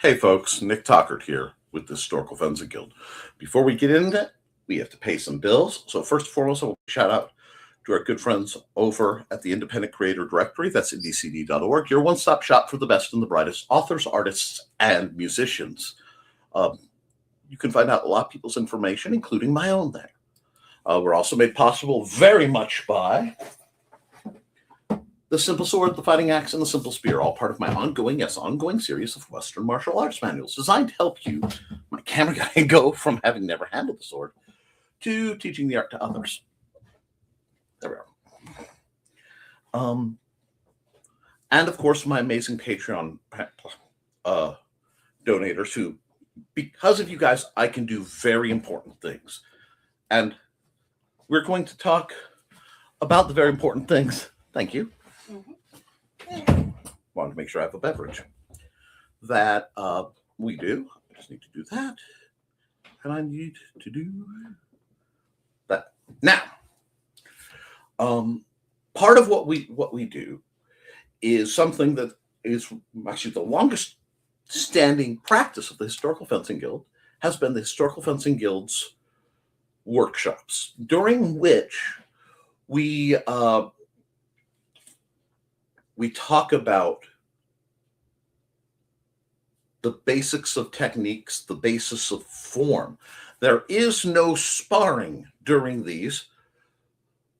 Hey folks, Nick Tockert here with the Historical Fencing Guild. Before we get into it, we have to pay some bills. So first and foremost, I will shout out to our good friends over at the Independent Creator Directory. That's IndieCD.org, your one-stop shop for the best and the brightest authors, artists, and musicians. You can find out a lot of people's information, including my own there. We're also made possible very much by the Simple Sword, the Fighting Axe, and the Simple Spear, all part of my ongoing series of Western martial arts manuals designed to help you, my camera guy, go from having never handled the sword to teaching the art to others. There we are. And of course, my amazing Patreon donators who, because of you guys, I can do very important things. And we're going to talk about the very important things. Thank you. Wanted to make sure I have a beverage that we do. I just need to do that, and I need to do that now. Part of what we do is something that is actually the longest standing practice of the Historical Fencing Guild has been the Historical Fencing Guild's workshops, during which we talk about the basics of techniques, the basis of form. There is no sparring during these,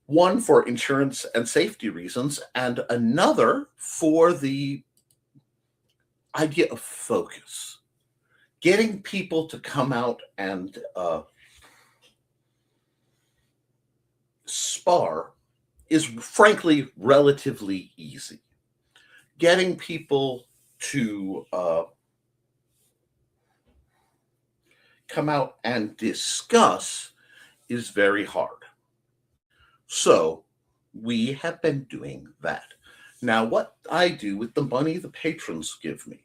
one for insurance and safety reasons, and another for the idea of focus. Getting people to come out and spar is frankly relatively easy. Getting people to come out and discuss is very hard. So we have been doing that. Now, what I do with the money the patrons give me,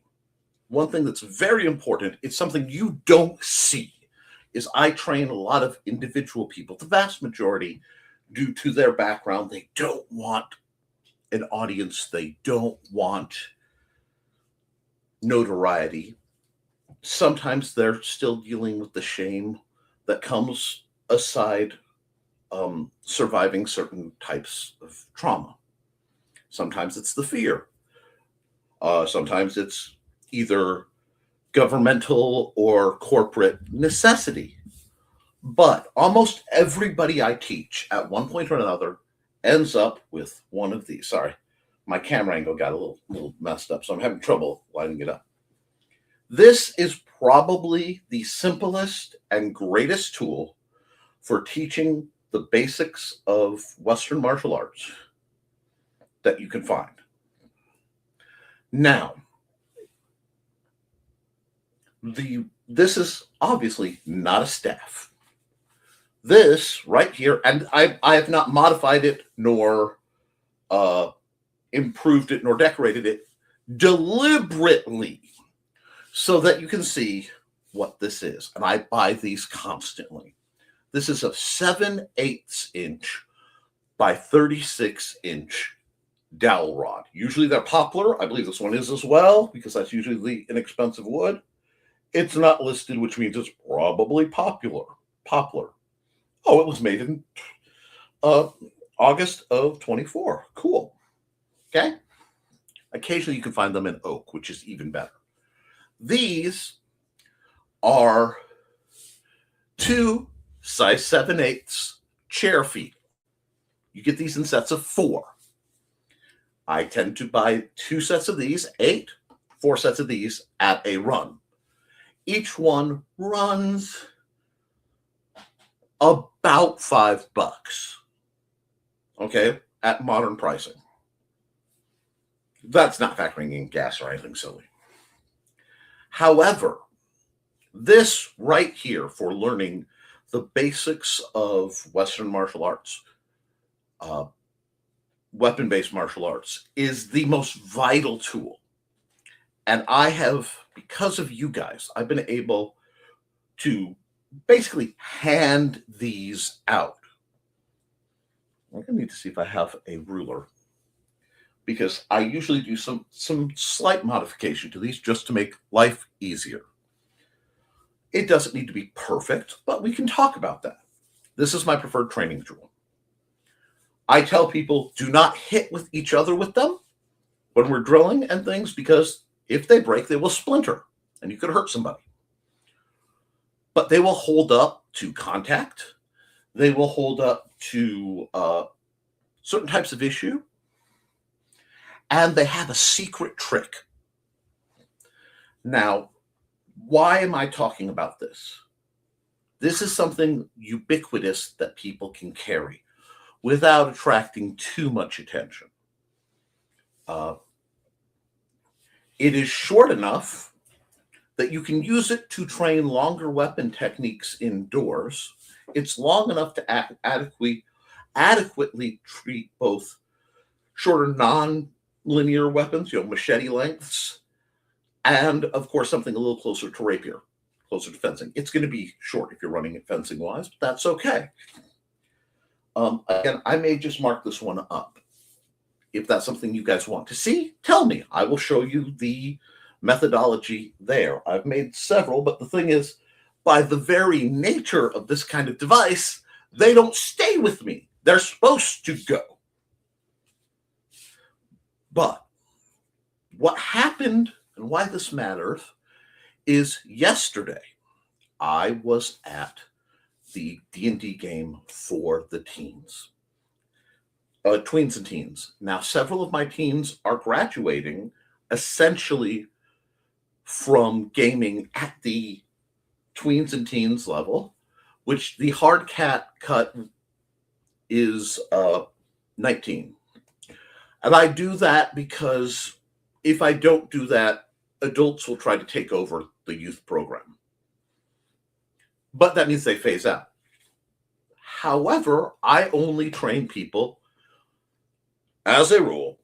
one thing that's very important, it's something you don't see, is I train a lot of individual people. The vast majority, due to their background, they don't want an audience. They don't want notoriety. Sometimes they're still dealing with the shame that comes aside surviving certain types of trauma. Sometimes it's the fear. Sometimes it's either governmental or corporate necessity. But almost everybody I teach at one point or another ends up with one of these. Sorry, my camera angle got a little messed up, so I'm having trouble lining it up. This is probably the simplest and greatest tool for teaching the basics of Western martial arts that you can find. Now, this is obviously not a staff. This right here, and I have not modified it, nor improved it, nor decorated it deliberately so that you can see what this is. And I buy these constantly. This is a 7/8 inch by 36 inch dowel rod. Usually they're poplar. I believe this one is as well, because that's usually the inexpensive wood. It's not listed, which means it's probably poplar. Oh, it was made in August of 24. Cool. Okay. Occasionally you can find them in oak, which is even better. These are 2 size 7/8 chair feet. You get these in sets of 4. I tend to buy 2 sets of these, 8, 4 sets of these at a run. Each one runs about $5, okay, at modern pricing. That's not factoring in gas or anything silly. However, this right here for learning the basics of Western martial arts, weapon-based martial arts, is the most vital tool. And I have, because of you guys, I've been able to basically hand these out. I'm going to need to see if I have a ruler, because I usually do some slight modification to these just to make life easier. It doesn't need to be perfect, but we can talk about that. This is my preferred training tool. I tell people, do not hit with each other with them when we're drilling and things, because if they break, they will splinter and you could hurt somebody. But they will hold up to contact. They will hold up to certain types of issue. And they have a secret trick. Now, why am I talking about this? This is something ubiquitous that people can carry without attracting too much attention. It is short enough that you can use it to train longer weapon techniques indoors. It's long enough to adequately treat both shorter non-linear weapons, machete lengths, and of course something a little closer to rapier, closer to fencing. It's going to be short if you're running it fencing-wise, but that's okay. Again, I may just mark this one up. If that's something you guys want to see, tell me. I will show you the methodology there. I've made several, but the thing is, by the very nature of this kind of device, they don't stay with me. They're supposed to go. But what happened and why this matters is yesterday I was at the D&D game for the teens. Tweens and teens. Now, several of my teens are graduating essentially from gaming at the tweens and teens level, which the hard cut is 19. And I do that because if I don't do that, adults will try to take over the youth program. But that means they phase out. However, I only train people, as a rule,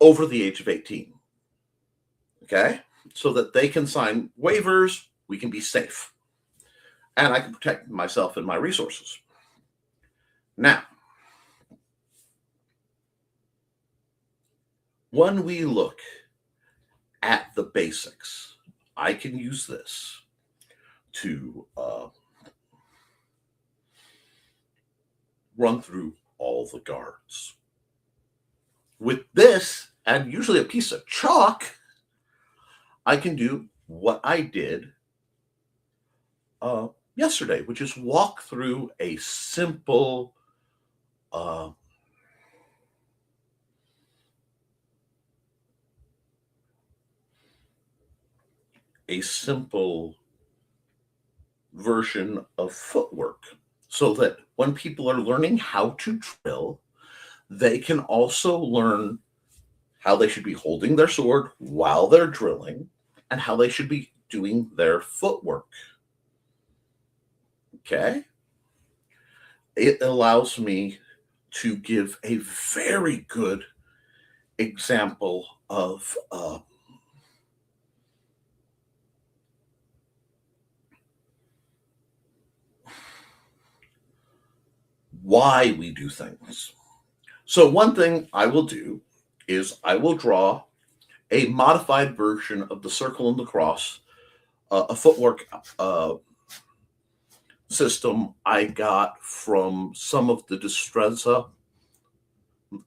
over the age of 18. Okay? So that they can sign waivers, we can be safe. And I can protect myself and my resources. Now, when we look at the basics, I can use this to run through all the guards. With this, and usually a piece of chalk, I can do what I did yesterday, which is walk through a simple version of footwork, so that when people are learning how to drill, they can also learn how they should be holding their sword while they're drilling and how they should be doing their footwork. Okay? It allows me to give a very good example of why we do things. So one thing I will do is I will draw a modified version of the circle and the cross, a footwork system I got from some of the Destreza,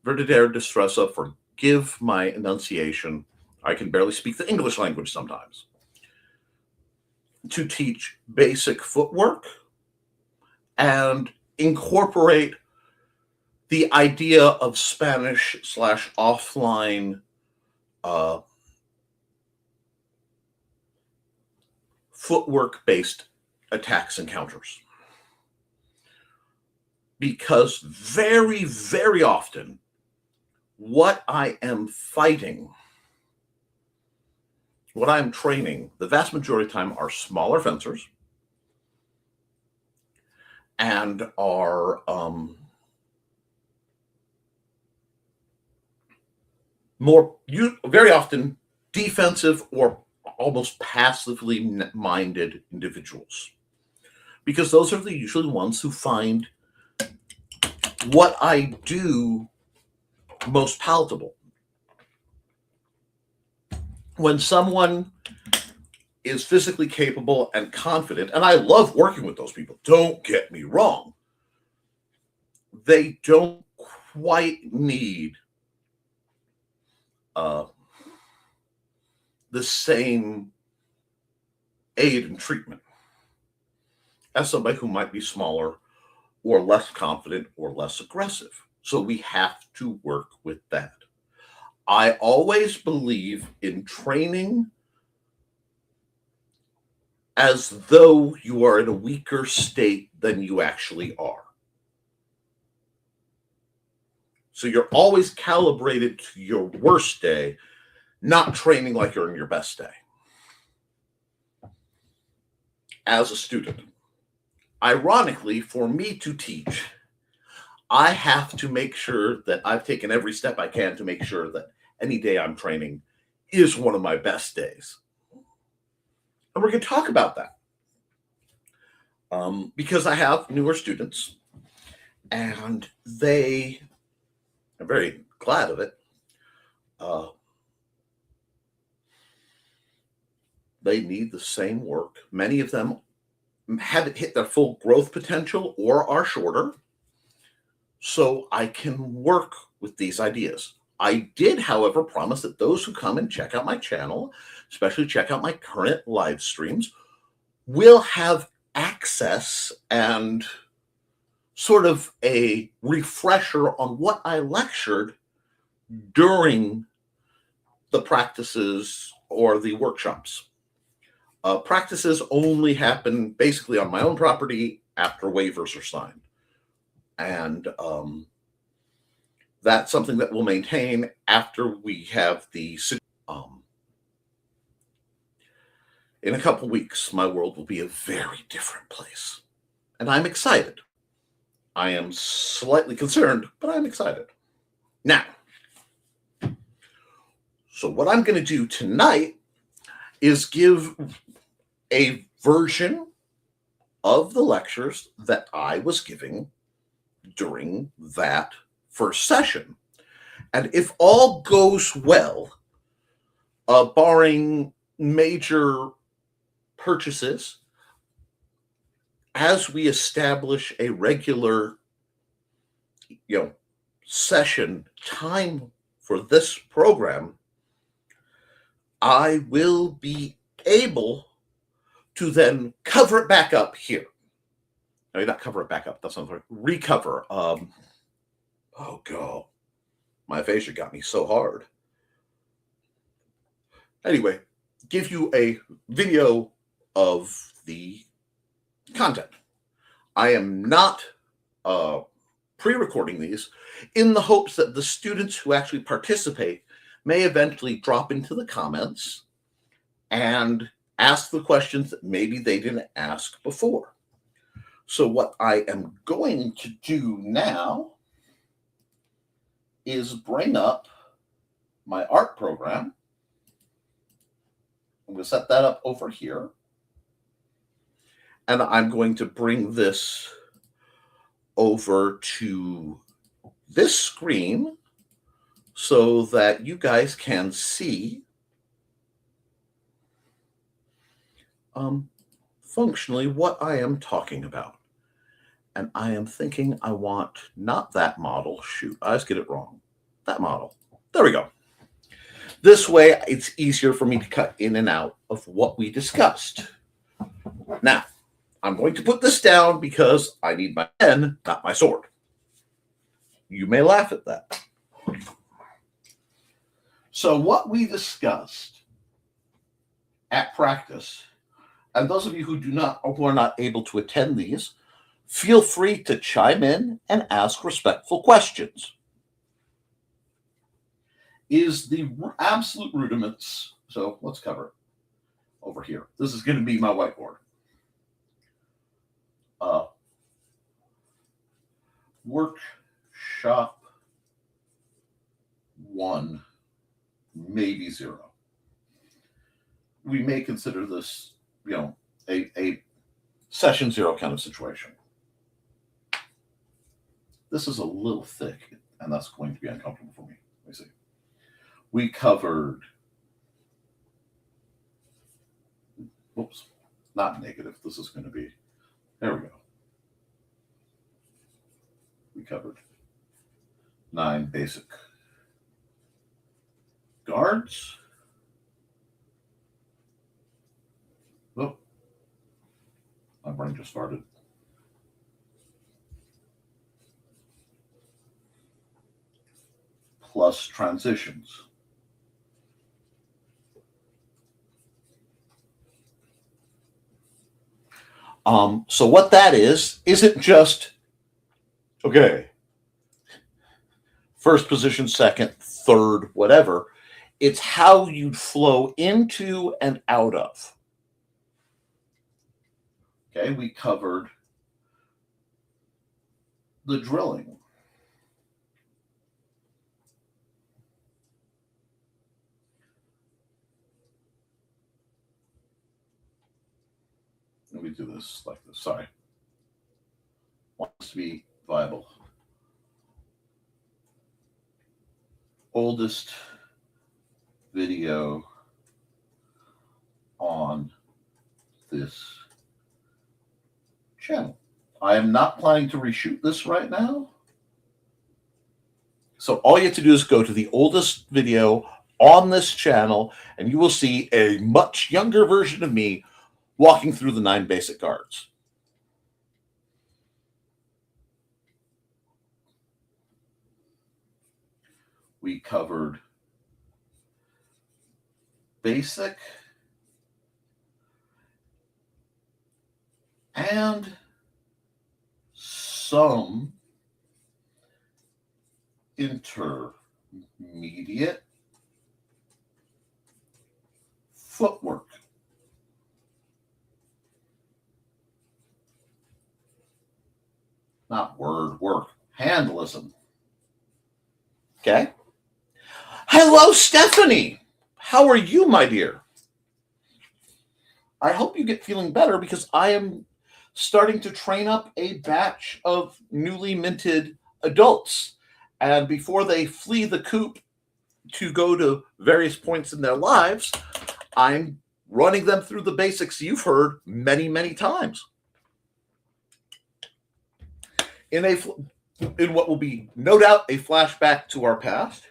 Verdadero Destreza, forgive my enunciation. I can barely speak the English language sometimes. To teach basic footwork and incorporate the idea of Spanish / offline footwork-based attacks and counters. Because very, very often, what I am fighting, what I'm training, the vast majority of the time are smaller fencers and are very often defensive or almost passively minded individuals, because those are usually the ones who find what I do most palatable. when someone is physically capable and confident, and I love working with those people, don't get me wrong, they don't quite need the same aid and treatment as somebody who might be smaller or less confident or less aggressive. So we have to work with that. I always believe in training as though you are in a weaker state than you actually are. So you're always calibrated to your worst day, not training like you're in your best day. As a student, ironically, for me to teach, I have to make sure that I've taken every step I can to make sure that any day I'm training is one of my best days. And we're going to talk about that. Because I have newer students, and they are very glad of it. They need the same work. Many of them haven't hit their full growth potential or are shorter. So I can work with these ideas. I did, however, promise that those who come and check out my channel, especially check out my current live streams, will have access and sort of a refresher on what I lectured during the practices or the workshops. Practices only happen basically on my own property after waivers are signed. And that's something that we'll maintain after we have the in a couple weeks, my world will be a very different place. And I'm excited. I am slightly concerned, but I'm excited. Now, so what I'm going to do tonight is give a version of the lectures that I was giving during that first session. And if all goes well, barring major purchases, as we establish a regular, session time for this program, I will be able to then cover it back up here. No, not cover it back up. That's not right. Recover. Oh, God. My aphasia got me so hard. Anyway, give you a video of the content. I am not pre-recording these in the hopes that the students who actually participate may eventually drop into the comments and ask the questions that maybe they didn't ask before. So what I am going to do now is bring up my art program. I'm going to set that up over here. And I'm going to bring this over to this screen so that you guys can see functionally what I am talking about. And I am thinking I want not that model. Shoot, I always get it wrong. That model. There we go. This way, it's easier for me to cut in and out of what we discussed. Now, I'm going to put this down because I need my pen, not my sword. You may laugh at that. So what we discussed at practice, and those of you who are not able to attend these, feel free to chime in and ask respectful questions, is the absolute rudiments. So let's cover it over here. This is going to be my whiteboard. Workshop 1, maybe 0. We may consider this, a session 0 kind of situation. This is a little thick, and that's going to be uncomfortable for me. Let me see. We covered Oops, not negative. This is going to be, there we go. We covered 9 basic guards. Oh, my brain just farted. Plus transitions. So what that isn't just, okay, first position, second, third, whatever. It's how you'd flow into and out of. Okay, we covered the drilling. Let me do this like this. Sorry. Wants to be viable. Oldest video on this channel. I am not planning to reshoot this right now. So all you have to do is go to the oldest video on this channel, and you will see a much younger version of me walking through the 9 basic guards. We covered basic and some intermediate footwork. Not word work, handlism. Okay. Hello, Stephanie. How are you, my dear? I hope you get feeling better, because I am starting to train up a batch of newly minted adults. And before they flee the coop to go to various points in their lives, I'm running them through the basics you've heard many, many times. In what will be no doubt a flashback to our past.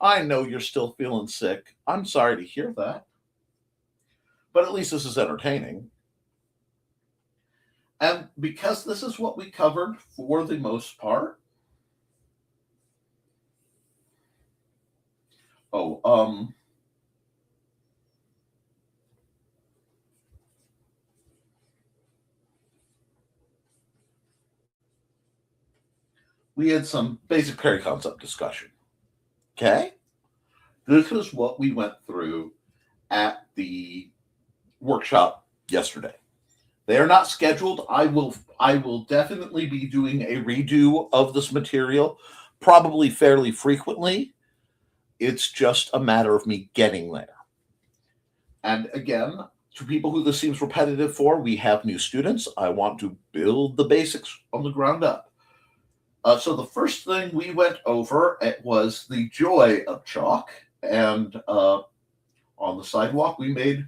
I know you're still feeling sick. I'm sorry to hear that. But at least this is entertaining. And because this is what we covered for the most part. We had some basic parry concept discussion. Okay? This is what we went through at the workshop yesterday. They are not scheduled. I will definitely be doing a redo of this material, probably fairly frequently. It's just a matter of me getting there. And again, to people who this seems repetitive for, we have new students. I want to build the basics on the ground up. So the first thing we went over, it was the joy of chalk. And on the sidewalk, we made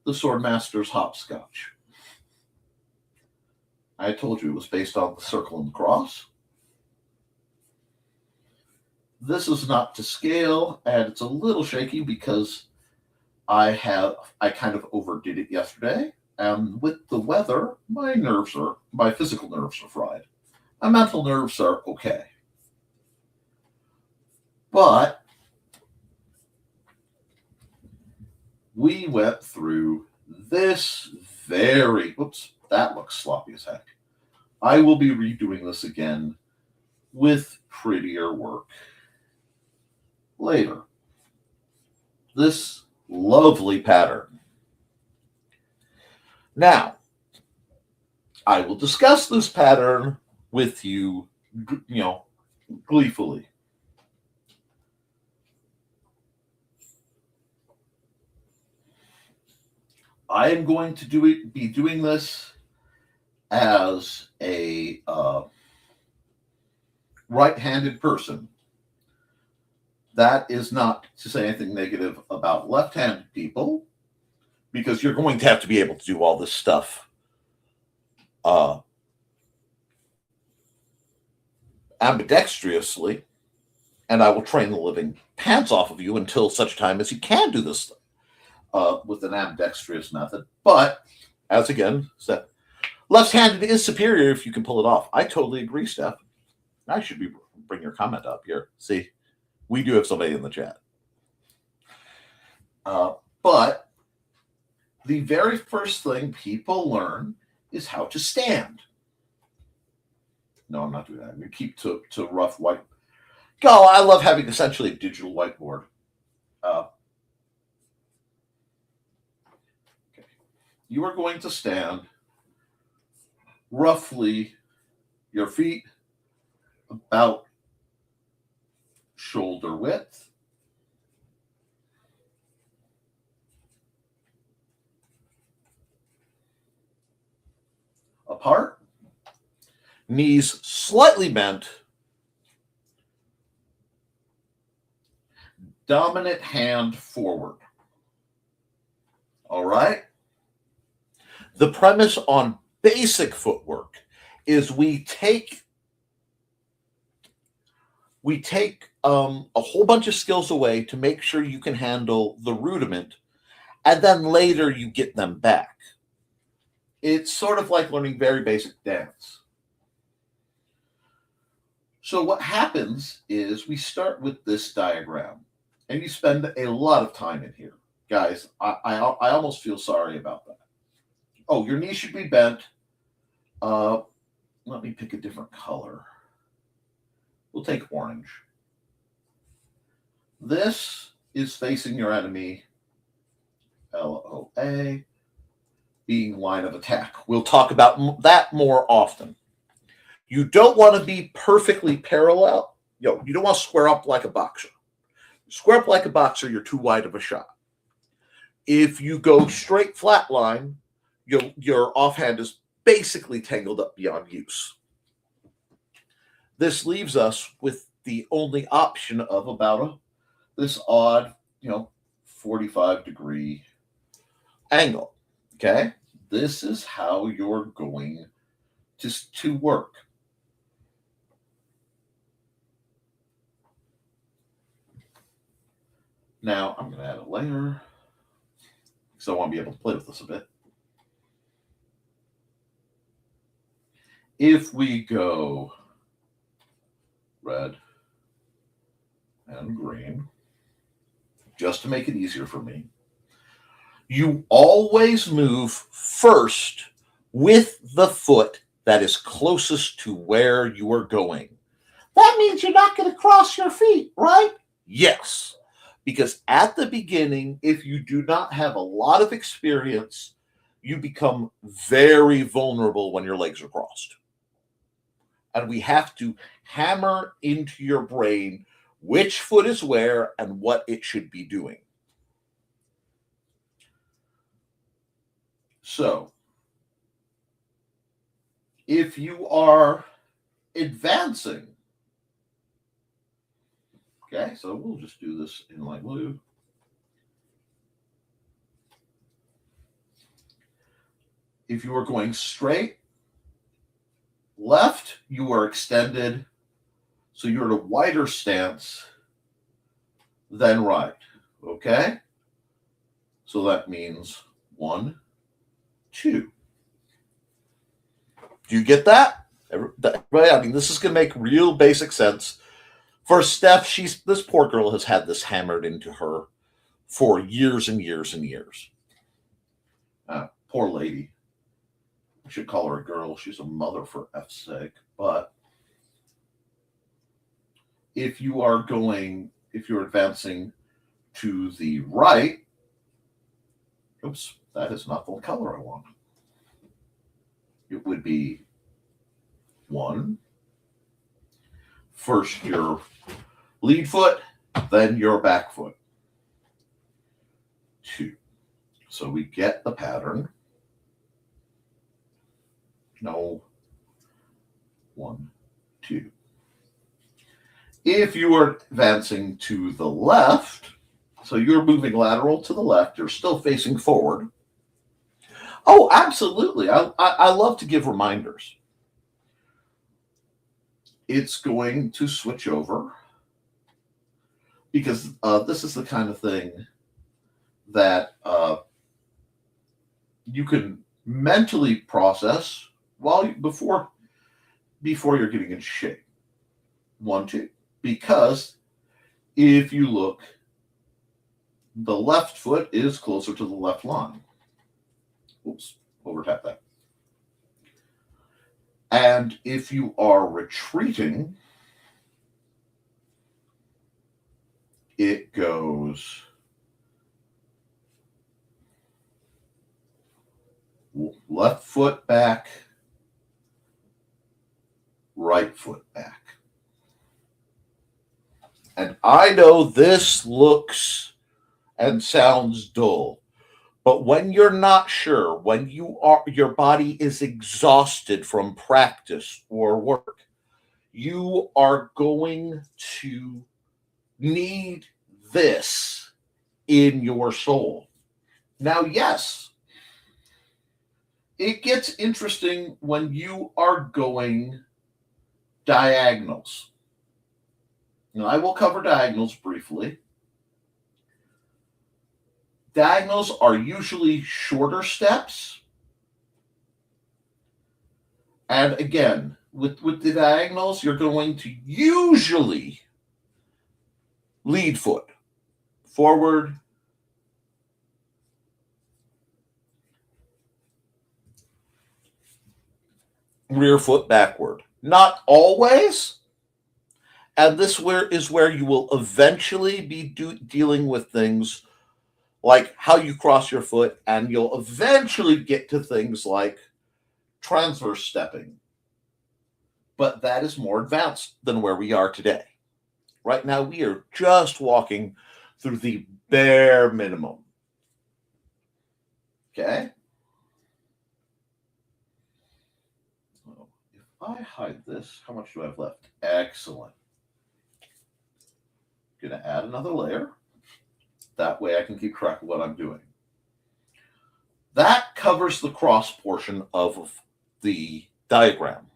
the Swordmaster's hopscotch. I told you it was based on the circle and the cross. This is not to scale, and it's a little shaky because I kind of overdid it yesterday. And with the weather, my physical nerves are fried. My mental nerves are okay. But we went through this that looks sloppy as heck. I will be redoing this again with prettier work later. This lovely pattern. Now, I will discuss this pattern with you, gleefully. I am going to be doing this as a right-handed person. That is not to say anything negative about left-handed people, because you're going to have to be able to do all this stuff ambidextrously, and I will train the living pants off of you until such time as you can do this with an ambidextrous method. But, as again said, left-handed is superior if you can pull it off. I totally agree, Steph. I should bring your comment up here. See, we do have somebody in the chat. But the very first thing people learn is how to stand. No, I'm not doing that. I'm going to keep to rough white. Oh, I love having essentially a digital whiteboard. Okay. You are going to stand roughly your feet about shoulder width. Apart. Knees slightly bent. Dominant hand forward. All right? The premise on basic footwork is we take a whole bunch of skills away to make sure you can handle the rudiment, and then later you get them back. It's sort of like learning very basic dance. So what happens is we start with this diagram, and you spend a lot of time in here. Guys, I almost feel sorry about that. Oh, your knee should be bent. Let me pick a different color. We'll take orange. This is facing your enemy, LOA, being line of attack. We'll talk about that more often. You don't want to be perfectly parallel. You don't want to square up like a boxer. Square up like a boxer, you're too wide of a shot. If you go straight flat line, your offhand is basically tangled up beyond use. This leaves us with the only option of about this odd, 45-degree angle. Okay? This is how you're going to work. Now, I'm going to add a layer because I want to be able to play with this a bit. If we go red and green, just to make it easier for me, you always move first with the foot that is closest to where you are going. That means you're not going to cross your feet, right? Yes. Because at the beginning, if you do not have a lot of experience, you become very vulnerable when your legs are crossed. And we have to hammer into your brain which foot is where and what it should be doing. So, if you are advancing, okay, so we'll just do this in light blue. If you are going straight, left, you are extended, so you're at a wider stance than right, okay? So that means 1, 2. Do you get that? Everybody, I mean, this is going to make real basic sense. For Steph, this poor girl has had this hammered into her for years and years and years. Poor lady. I should call her a girl. She's a mother for F's sake. But if you're advancing to the right, oops, that is not the color I want. It would be 1. First your lead foot, then your back foot. 2. So we get the pattern. No. 1, 2. If you are advancing to the left, so you're moving lateral to the left, you're still facing forward. Oh, absolutely. I love to give reminders. It's going to switch over because this is the kind of thing that you can mentally process before you're getting in shape. 1, 2. Because if you look, the left foot is closer to the left line. Oops, over tap that. And if you are retreating, it goes left foot back, right foot back. And I know this looks and sounds dull, but when you're not sure, when your body is exhausted from practice or work, you are going to need this in your soul. Now, yes, it gets interesting when you are going diagonals. Now, I will cover diagonals briefly. Diagonals are usually shorter steps. And again, with the diagonals, you're going to usually lead foot forward, rear foot backward. Not always. And this is where you will eventually be dealing with things like how you cross your foot, and you'll eventually get to things like transverse stepping. But that is more advanced than where we are today. Right now, we are just walking through the bare minimum. Okay? So if I hide this, how much do I have left? Excellent. Going to add another layer. That way I can keep track of what I'm doing. That covers the cross portion of the diagram.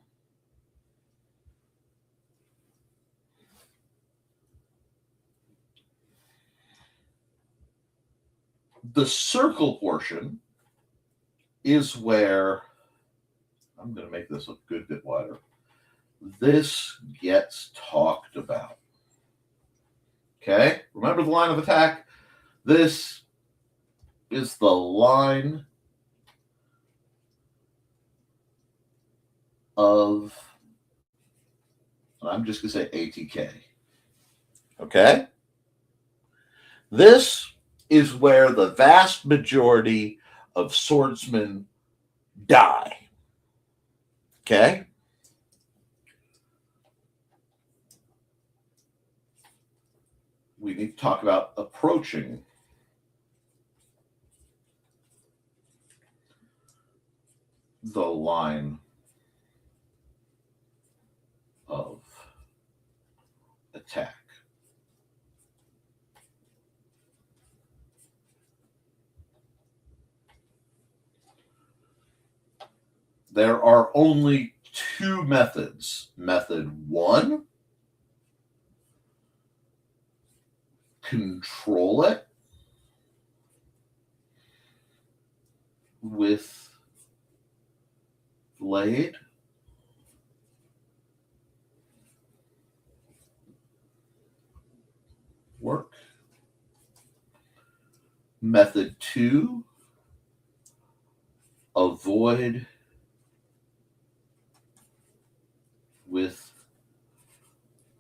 The circle portion is where, I'm going to make this a good bit wider, this gets talked about. Okay? Remember the line of attack? This is the line of, I'm just going to say ATK. Okay? This is where the vast majority of swordsmen die. Okay? We need to talk about approaching the line of attack. There are only two methods. Method 1, control it with blade. Work. Method 2, avoid with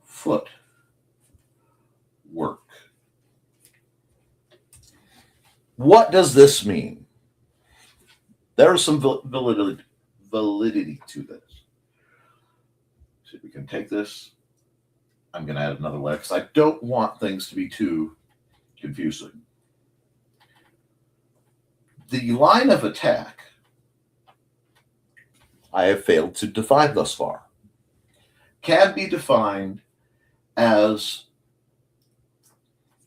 foot work. What does this mean? There is some validity to this. So we can take this. I'm going to add another layer because I don't want things to be too confusing. The line of attack I have failed to define thus far can be defined as,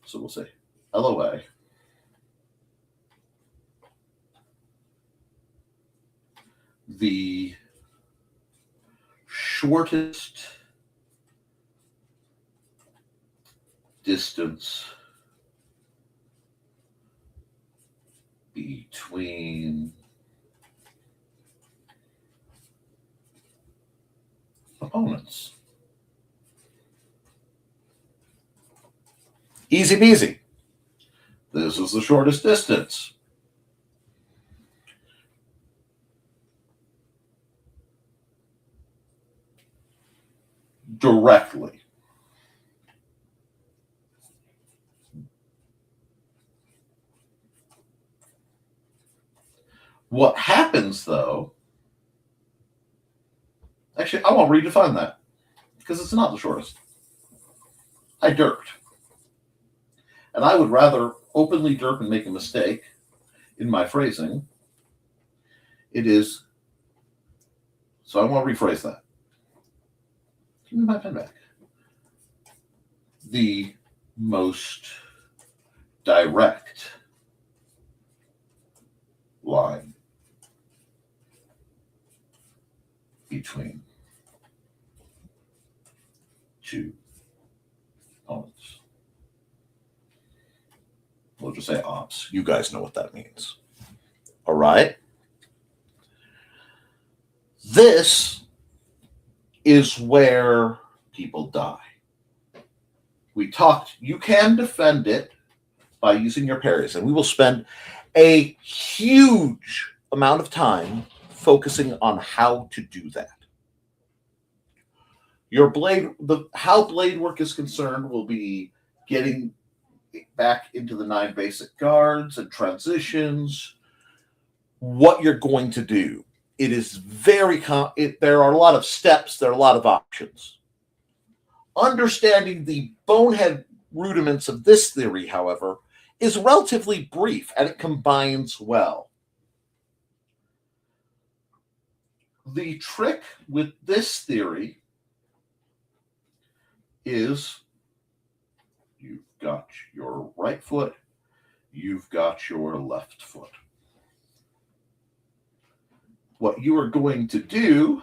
so we'll say LOA the shortest distance between opponents. Easy peasy. This is the shortest distance. Directly. What happens, though, actually, I won't redefine that because it's not the shortest. I derped. And I would rather openly derp and make a mistake in my phrasing. It is, so I want to rephrase that. Give me my pen back. The most direct line between two opponents. We'll just say ops. You guys know what that means. All right. This is where people die. We talked, you can defend it by using your parries, and we will spend a huge amount of time focusing on how to do that. Your blade, how blade work is concerned will be getting back into the 9 basic guards and transitions, what you're going to do. It is very, there are a lot of steps, there are a lot of options. Understanding the bonehead rudiments of this theory, however, is relatively brief and it combines well. The trick with this theory is you've got your right foot, you've got your left foot. What you are going to do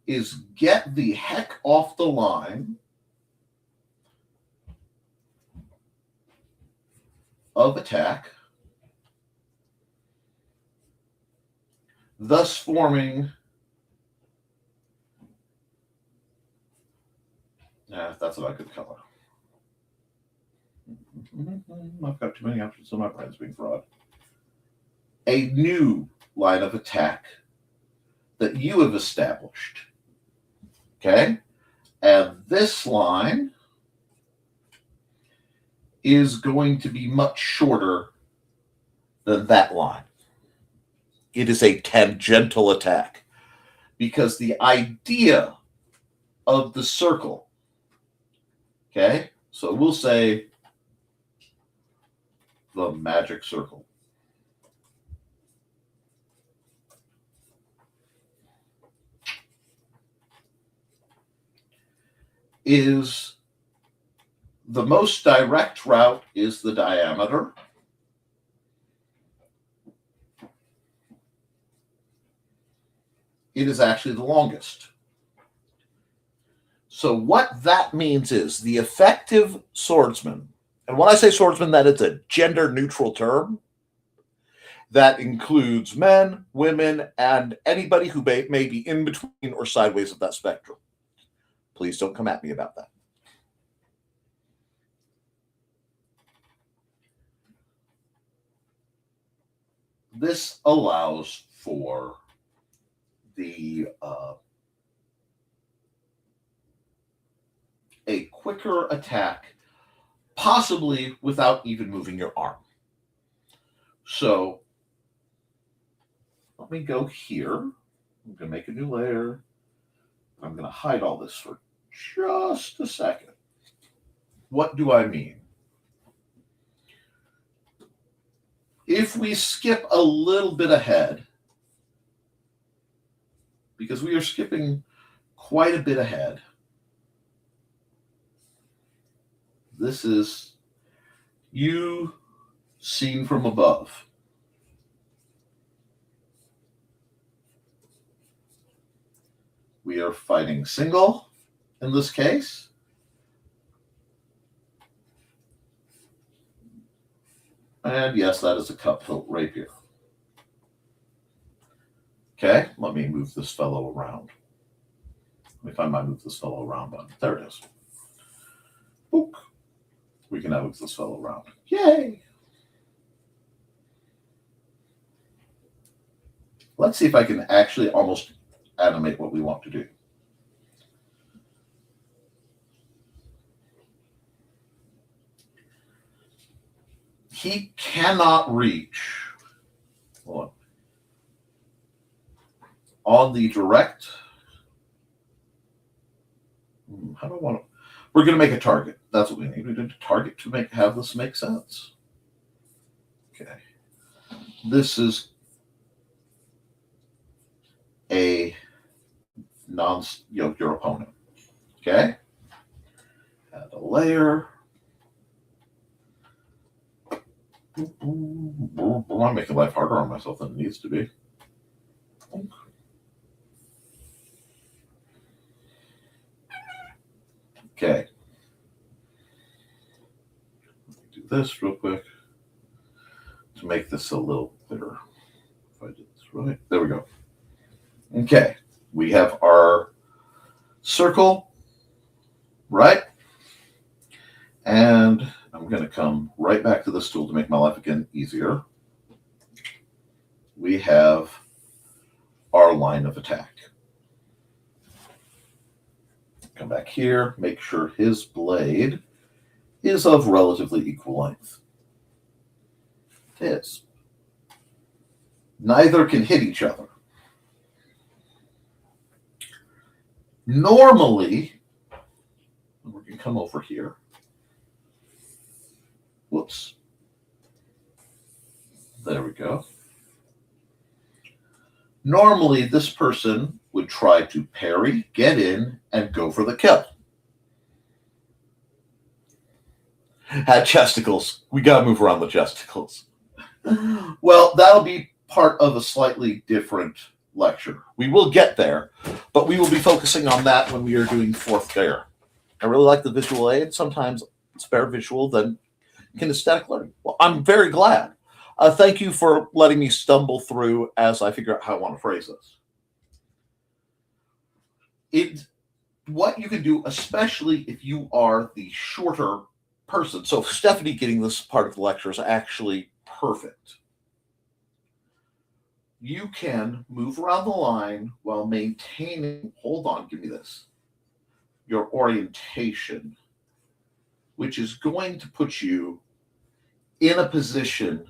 is get the heck off the line of attack, thus forming, that's not a good color. I've got too many options, so my brain's being fraud. A new line of attack that you have established. Okay? And this line is going to be much shorter than that line. It is a tangential attack because the idea of the circle, okay? So we'll say the magic circle. Is the most direct route is the diameter. It is actually the longest. So what that means is the effective swordsman, and when I say swordsman, that is a gender neutral term that includes men, women, and anybody who may be in between or sideways of that spectrum. Please don't come at me about that. This allows for the a quicker attack, possibly without even moving your arm. So let me go here. I'm going to make a new layer. I'm going to hide all this for just a second. What do I mean? If we skip a little bit ahead, because we are skipping quite a bit ahead, this is you seen from above. We are fighting single in this case. And yes, that is a cup hilt rapier. Okay, let me move this fellow around. Let me find my move this fellow around button. There it is. Boop. We can now move this fellow around. Yay! Let's see if I can actually almost animate what we want to do. He cannot reach. Hold on the direct. How do I want to? We're going to make a target. That's what we need. We need a target to have this make sense. Okay. This is a your opponent. Okay. Add a layer. I'm making life harder on myself than it needs to be. Okay. Let me do this real quick to make this a little clearer. If I did this right, there we go. Okay, we have our circle, right? And I'm going to come right back to this tool to make my life again easier. We have our line of attack. Come back here, make sure his blade is of relatively equal length. It is. Neither can hit each other. Normally, we can come over here. Whoops. There we go. Normally, this person would try to parry, get in, and go for the kill. Had chesticles. We got to move around the chesticles. Well, that'll be part of a slightly different lecture. We will get there, but we will be focusing on that when we are doing fourth layer. I really like the visual aid. Sometimes it's better visual than kinesthetic learning. Well, I'm very glad. Thank you for letting me stumble through as I figure out how I want to phrase this. What you can do, especially if you are the shorter person. So Stephanie getting this part of the lecture is actually perfect. You can move around the line while maintaining, hold on, give me this, your orientation, which is going to put you in a position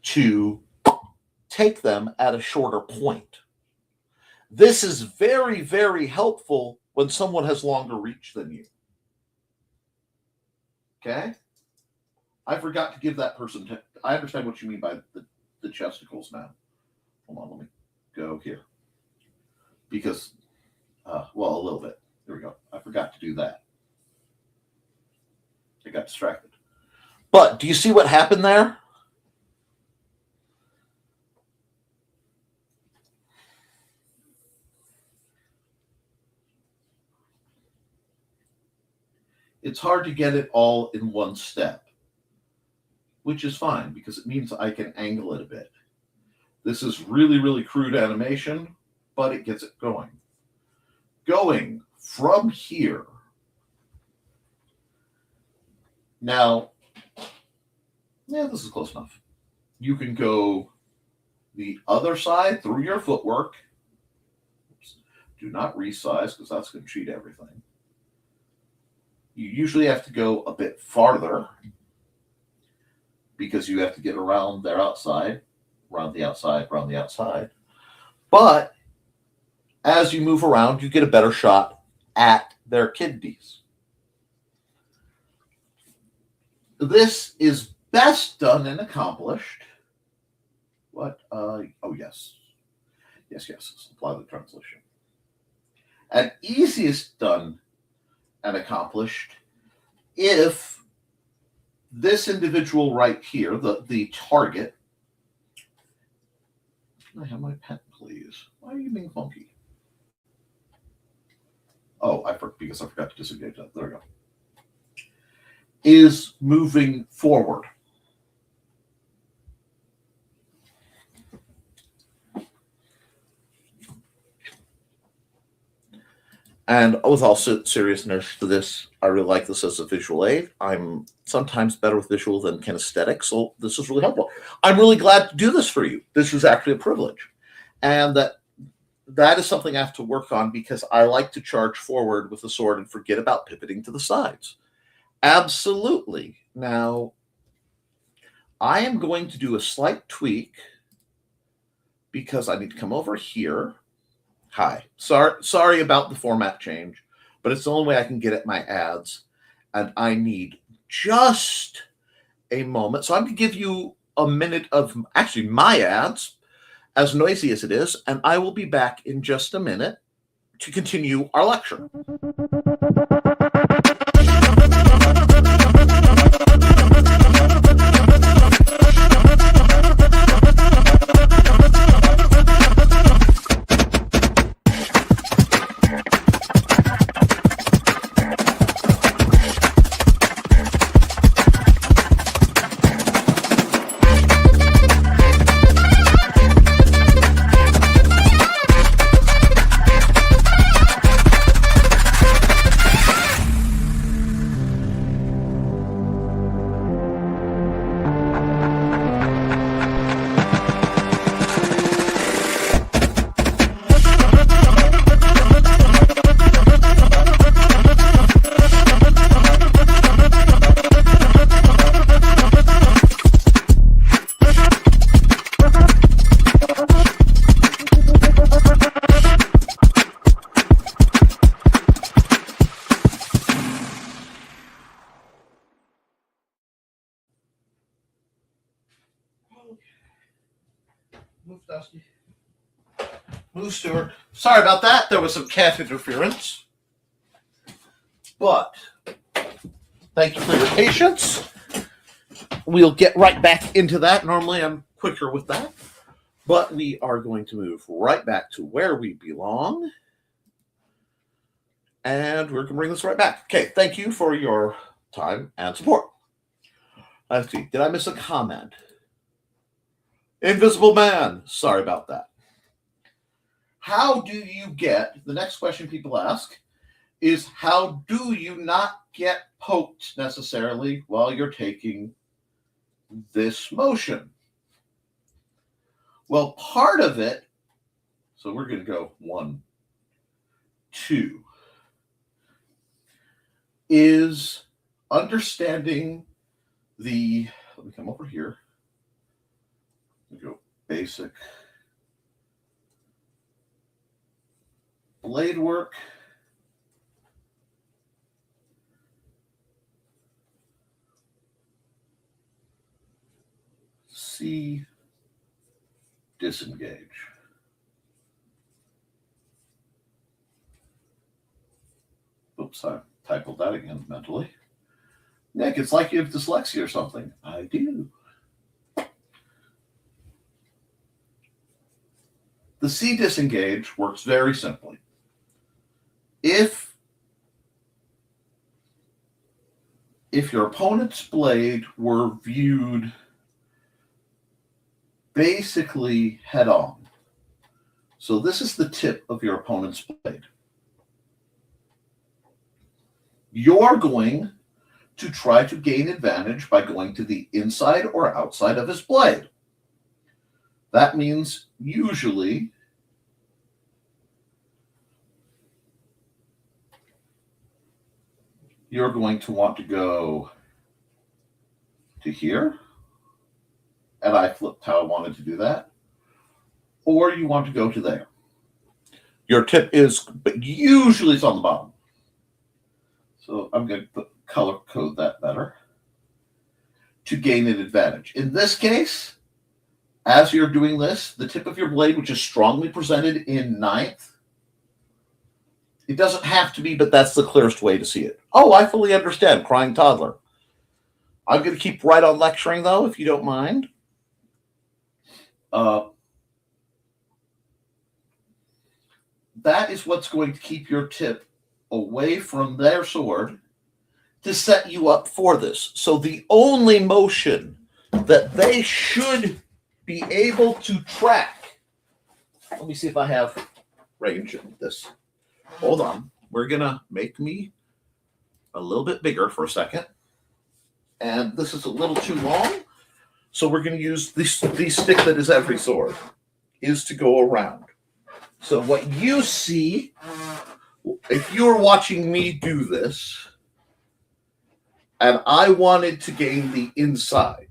to take them at a shorter point. This is very, very helpful when someone has longer reach than you. Okay? I forgot to give that person, I understand what you mean by the chesticles now. Hold on, let me go here. Because, well, a little bit. There we go. I forgot to do that. I got distracted. But do you see what happened there? It's hard to get it all in one step, which is fine because it means I can angle it a bit. This is really, really crude animation, but it gets it going. Going from here. Now, yeah, this is close enough. You can go the other side through your footwork. Oops. Do not resize because that's going to cheat everything. You usually have to go a bit farther because you have to get around their outside, around the outside, around the outside. But as you move around, you get a better shot at their kidneys. This is best done and accomplished. What? Oh, yes. Yes. Apply the translation. And easiest done and accomplished if this individual right here, the target. Can I have my pen, please? Why are you being funky? because I forgot to disengage that. There we go. Is moving forward. And with all seriousness to this, I really like this as a visual aid. I'm sometimes better with visual than kinesthetic, so this is really helpful. I'm really glad to do this for you. This is actually a privilege. And that is something I have to work on because I like to charge forward with the sword and forget about pivoting to the sides. Absolutely. Now, I am going to do a slight tweak because I need to come over here. Hi. Sorry about the format change, but it's the only way I can get at my ads, and I need just a moment. So I'm going to give you a minute of actually my ads, as noisy as it is, and I will be back in just a minute to continue our lecture. Move, Stuart. Sorry about that. There was some cat interference. But thank you for your patience. We'll get right back into that. Normally I'm quicker with that. But we are going to move right back to where we belong. And we're going to bring this right back. Okay, thank you for your time and support. Let's see. Did I miss a comment? Invisible Man. Sorry about that. How do you get, the next question people ask is, how do you not get poked necessarily while you're taking this motion? Well, part of it, so we're going to go 1, 2, is understanding the, let me come over here, we go basic blade work, C, disengage. Oops, I typed that again mentally. Nick, it's like you have dyslexia or something. I do. The C disengage works very simply. If your opponent's blade were viewed basically head on, so this is the tip of your opponent's blade, you're going to try to gain advantage by going to the inside or outside of his blade. That means usually you're going to want to go to here, and I flipped how I wanted to do that, or you want to go to there. Your tip is, but usually it's on the bottom. So I'm going to color code that better to gain an advantage. In this case, as you're doing this, the tip of your blade, which is strongly presented in 9th, it doesn't have to be, but that's the clearest way to see it. Oh, I fully understand, crying toddler. I'm going to keep right on lecturing, though, if you don't mind. That is what's going to keep your tip away from their sword to set you up for this. So the only motion that they should be able to track. Let me see if I have range in this. Hold on. We're going to make me a little bit bigger for a second. And this is a little too long. So we're going to use the stick that is every sword is to go around. So what you see, if you're watching me do this, and I wanted to gain the inside,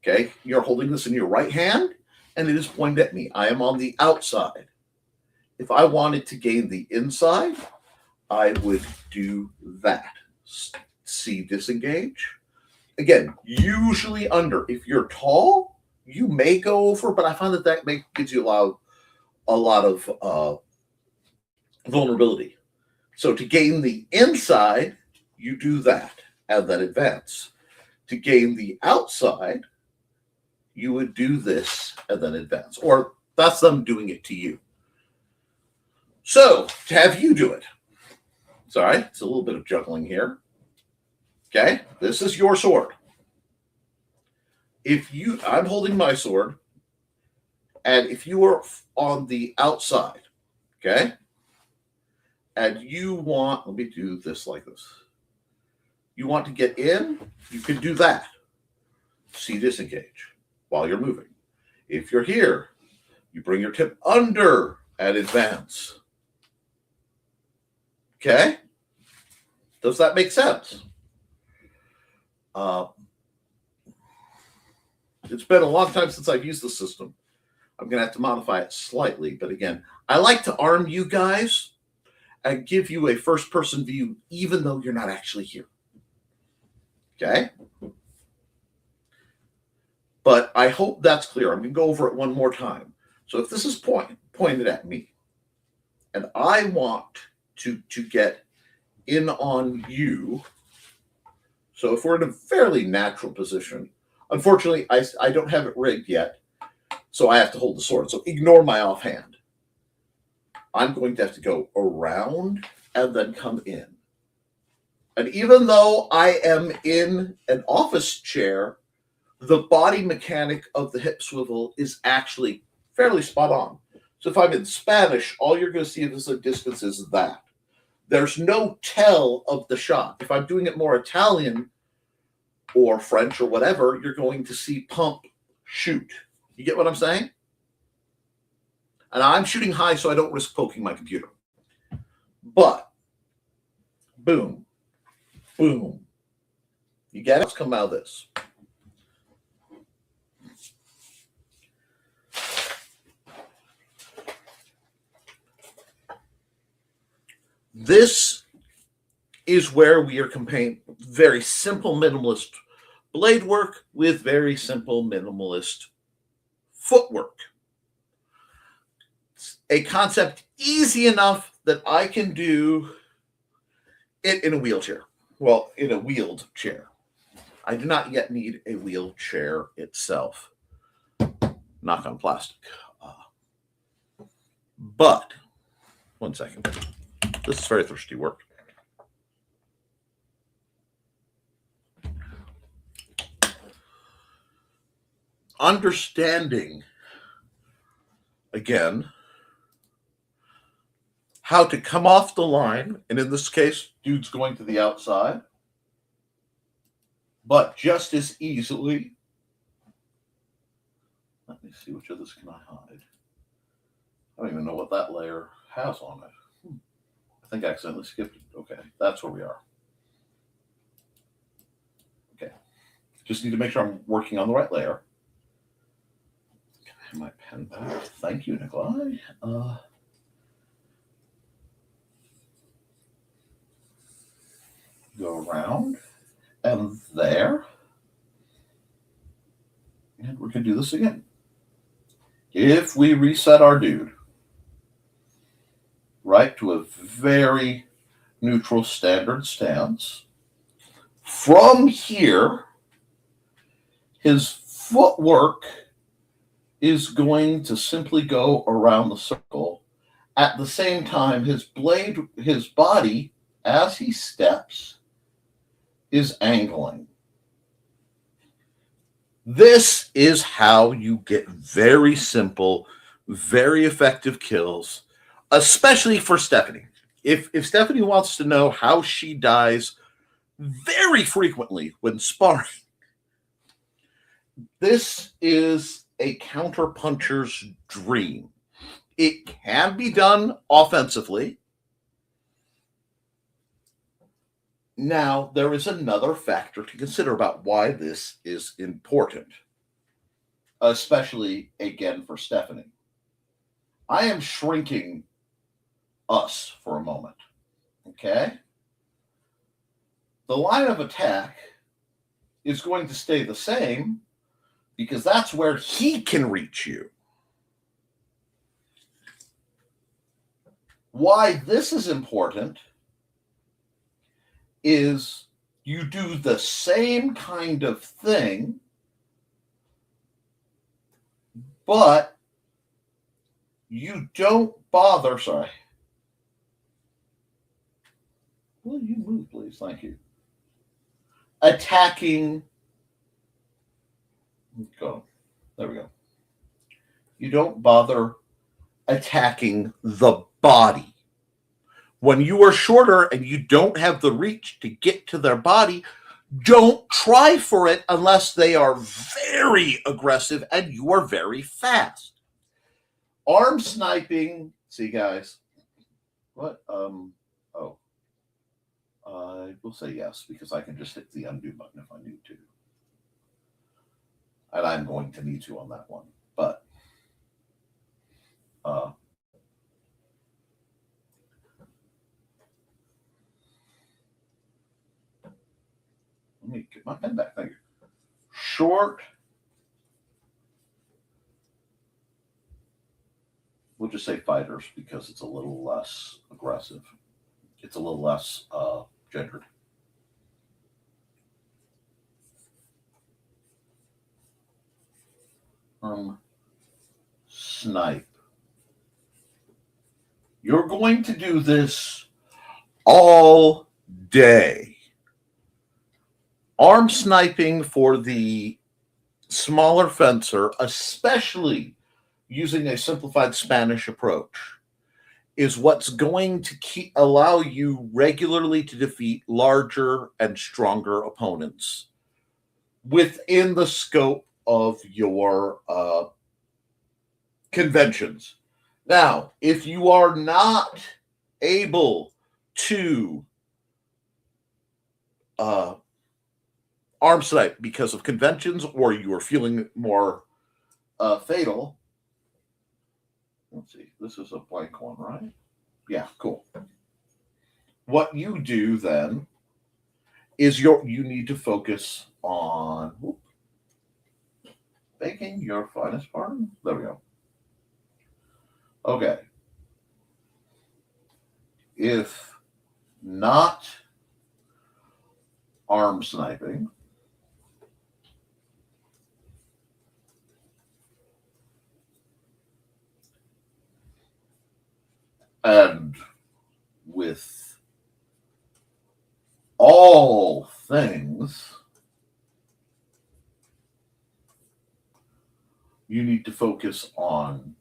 okay, you're holding this in your right hand, and it is pointed at me. I am on the outside. If I wanted to gain the inside, I would do that. See, disengage. Again, usually under. If you're tall, you may go over, but I find that gives you a lot of vulnerability. So to gain the inside, you do that and then advance. To gain the outside, you would do this and then advance. Or that's them doing it to you. So to have you do it. Sorry, it's a little bit of juggling here. Okay, this is your sword. I'm holding my sword, and if you are on the outside, okay, and you want, let me do this like this. You want to get in, you can do that. See, disengage while you're moving. If you're here, you bring your tip under and advance. Okay? Does that make sense? It's been a long time since I've used the system. I'm going to have to modify it slightly. But again, I like to arm you guys and give you a first-person view, even though you're not actually here. Okay? But I hope that's clear. I'm going to go over it one more time. So if this is pointed at me, and I want to get in on you, so if we're in a fairly natural position, unfortunately, I don't have it rigged yet, so I have to hold the sword. So ignore my offhand. I'm going to have to go around and then come in. And even though I am in an office chair, the body mechanic of the hip swivel is actually fairly spot on. So if I'm in Spanish, all you're going to see at this distance is that. There's no tell of the shot. If I'm doing it more Italian or French or whatever, you're going to see pump, shoot. You get what I'm saying? And I'm shooting high so I don't risk poking my computer. But, boom, boom. You get it? Let's come out of this. This is where we are comparing very simple minimalist blade work with very simple minimalist footwork. It's a concept easy enough that I can do it in a wheelchair. Well, in a wheeled chair. I do not yet need a wheelchair itself. Knock on plastic. But, one second. This is very thirsty work. Understanding, again, how to come off the line, and in this case, dude's going to the outside, but just as easily, let me see, which of this can I hide? I don't even know what that layer has on it. I think I accidentally skipped it. Okay, that's where we are. Okay, just need to make sure I'm working on the right layer. Can I have my pen back? Thank you, Nikolai. Go around and there. And we're going to do this again. If we reset our dude, right, to a very neutral standard stance, from here, his footwork is going to simply go around the circle At the same time, his body, as he steps, is angling. This is how you get very simple, very effective kills, especially for Stephanie. If Stephanie wants to know how she dies very frequently when sparring, this is a counterpuncher's dream. It can be done offensively. Now, there is another factor to consider about why this is important, especially, again, for Stephanie. I am shrinking us for a moment, okay? The line of attack is going to stay the same because that's where he can reach you. Why this is important is you do the same kind of thing, but you don't bother. Sorry. Will you move, please? Thank you. Attacking. Go. There we go. You don't bother attacking the body. When you are shorter and you don't have the reach to get to their body, don't try for it unless they are very aggressive and you are very fast. Arm sniping. See, guys. What? I will say yes because I can just hit the undo button if I need to. And I'm going to need to on that one. But let me get my pen back. Thank you. Short. We'll just say fighters because it's a little less aggressive. It's a little less gendered. Snipe. You're going to do this all day. Arm sniping for the smaller fencer, especially using a simplified Spanish approach, is what's going to allow you regularly to defeat larger and stronger opponents within the scope of your conventions. Now, if you are not able to arm snipe because of conventions or you are feeling more fatal, let's see, this is a blank one, right? Yeah, cool. What you do then is you need to focus on baking your finest pardon. There we go. Okay. If not arm sniping, and with all things, you need to focus on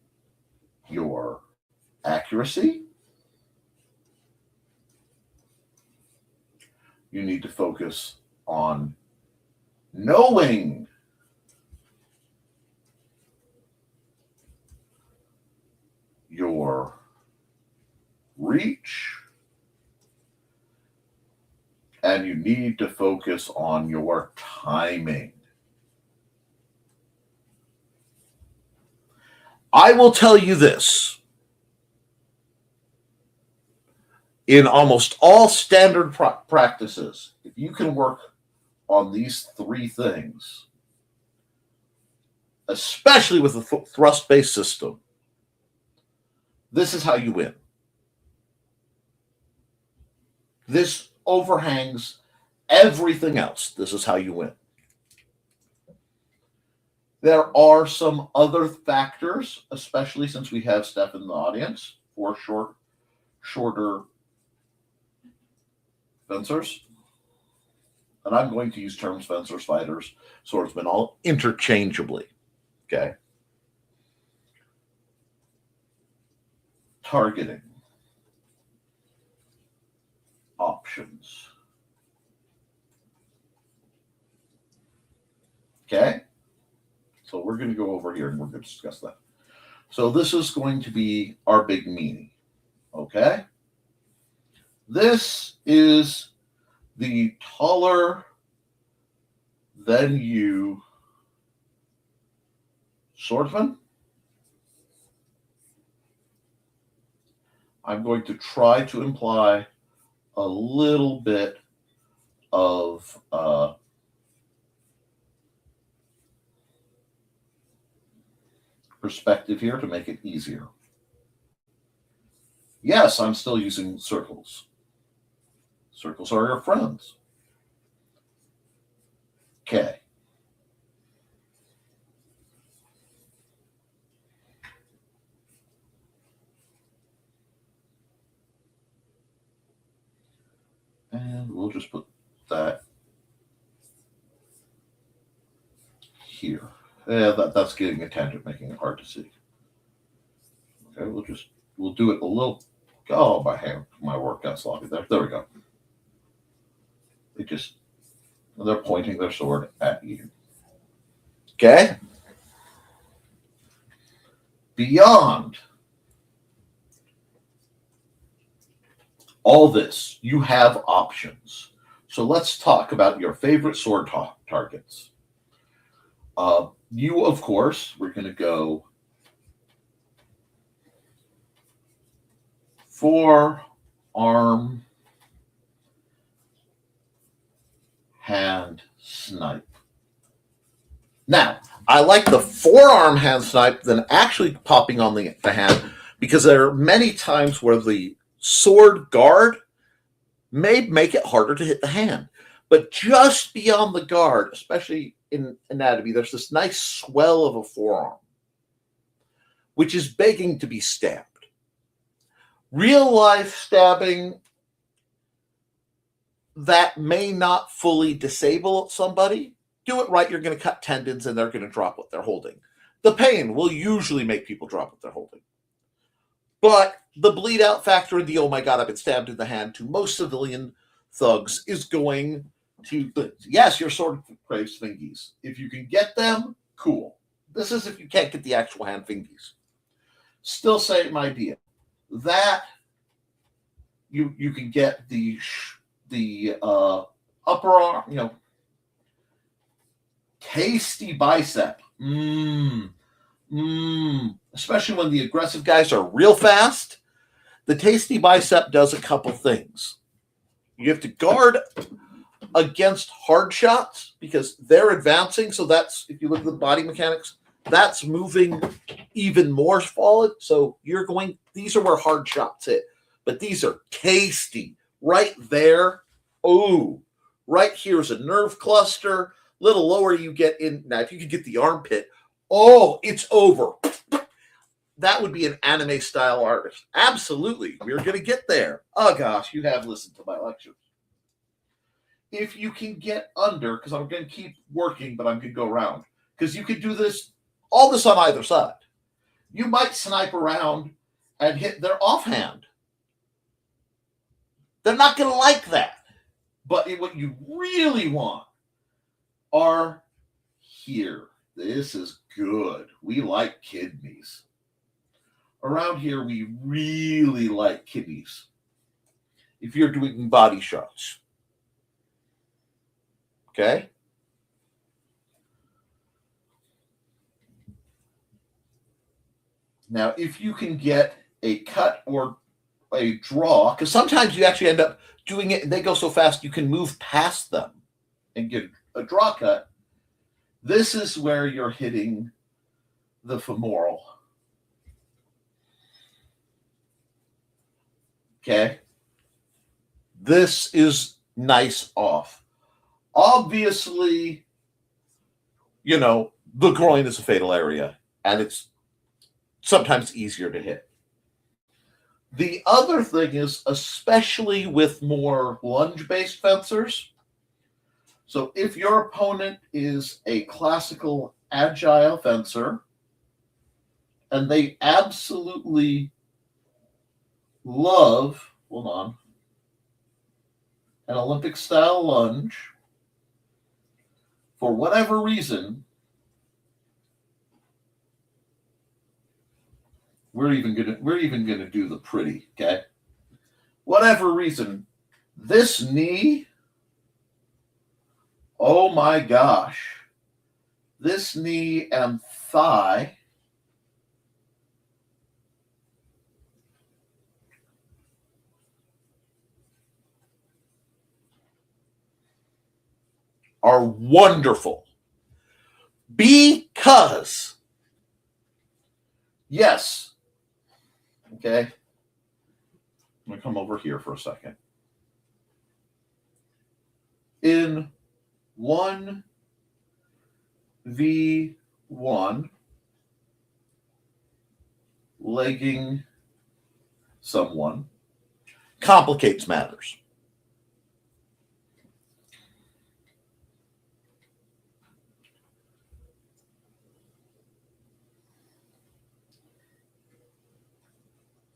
your accuracy. You need to focus on knowing your reach, and you need to focus on your timing. I will tell you this. In almost all standard practices, if you can work on these three things, especially with a thrust-based system, this is how you win. This overhangs everything else. This is how you win. There are some other factors, especially since we have Steph in the audience, for shorter fencers. And I'm going to use terms fencers, fighters, swordsmen, all interchangeably. Okay. Targeting. Options. Okay. So we're going to go over here and we're going to discuss that. So this is going to be our big meanie. Okay. This is the taller than you swordsman. I'm going to try to imply a little bit of perspective here to make it easier. Yes, I'm still using circles. Circles are your friends. Okay. And we'll just put that here. Yeah, that's getting a tangent, making it hard to see. Okay, we'll do it a little. Oh, my work got sloppy there. There we go. They're pointing their sword at you. Okay. Beyond all this, you have options. So let's talk about your favorite sword targets. You, of course, we're going to go forearm hand snipe. Now, I like the forearm hand snipe than actually popping on the hand, because there are many times where the sword guard may make it harder to hit the hand. But just beyond the guard, especially in anatomy, there's this nice swell of a forearm, which is begging to be stabbed. Real life stabbing, that may not fully disable somebody. Do it right, you're going to cut tendons and they're going to drop what they're holding. The pain will usually make people drop what they're holding. But the bleed out factor and the, oh my God, I've been stabbed in the hand, to most civilian thugs is going to, yes, your sword craves fingies. If you can get them, cool. This is if you can't get the actual hand fingies. Still same idea. That you can get the upper arm, tasty bicep. Especially when the aggressive guys are real fast. The tasty bicep does a couple things. You have to guard against hard shots because they're advancing. So that's, if you look at the body mechanics, that's moving even more solid. So these are where hard shots hit. But these are tasty. Right there. Oh, right here is a nerve cluster. Little lower you get in. Now, if you could get the armpit, oh, it's over. That would be an anime style artist. Absolutely. We're going to get there. Oh, gosh, you have listened to my lectures. If you can get under, because I'm going to keep working, but I'm going to go around. Because you could do all this on either side. You might snipe around and hit their offhand. They're not going to like that. But what you really want are here. This is good. We like kidneys. Around here, we really like kidneys. If you're doing body shots. Okay? Now, if you can get a cut or a draw, because sometimes you actually end up doing it and they go so fast you can move past them and get a draw cut. This is where you're hitting the femoral. Okay? This is nice off. Obviously, the groin is a fatal area, and it's sometimes easier to hit. The other thing is, especially with more lunge-based fencers, so if your opponent is a classical agile fencer and they absolutely love, hold on, an Olympic-style lunge, for whatever reason, we're even gonna do the pretty, okay? Whatever reason, this knee, oh my gosh, this knee and thigh are wonderful because, yes, okay, I'm going to come over here for a second. In 1v1, legging someone complicates matters.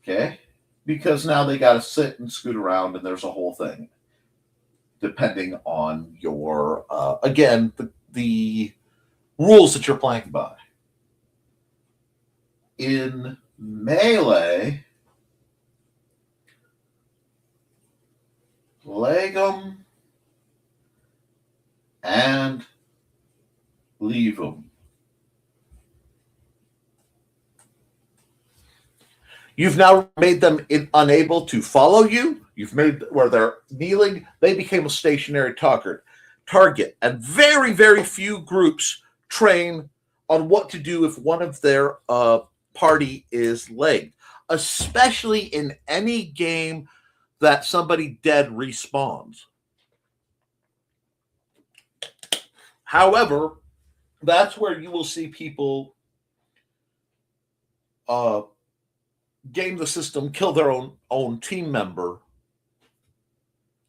Okay, because now they got to sit and scoot around, and there's a whole thing, depending on your, again, the rules that you're playing by. In melee, leg them and leave them. You've now made them unable to follow you. You've made where they're kneeling. They became a stationary target. And very, very few groups train on what to do if one of their party is legged, especially in any game that somebody dead respawns. However, that's where you will see people game the system, kill their own team member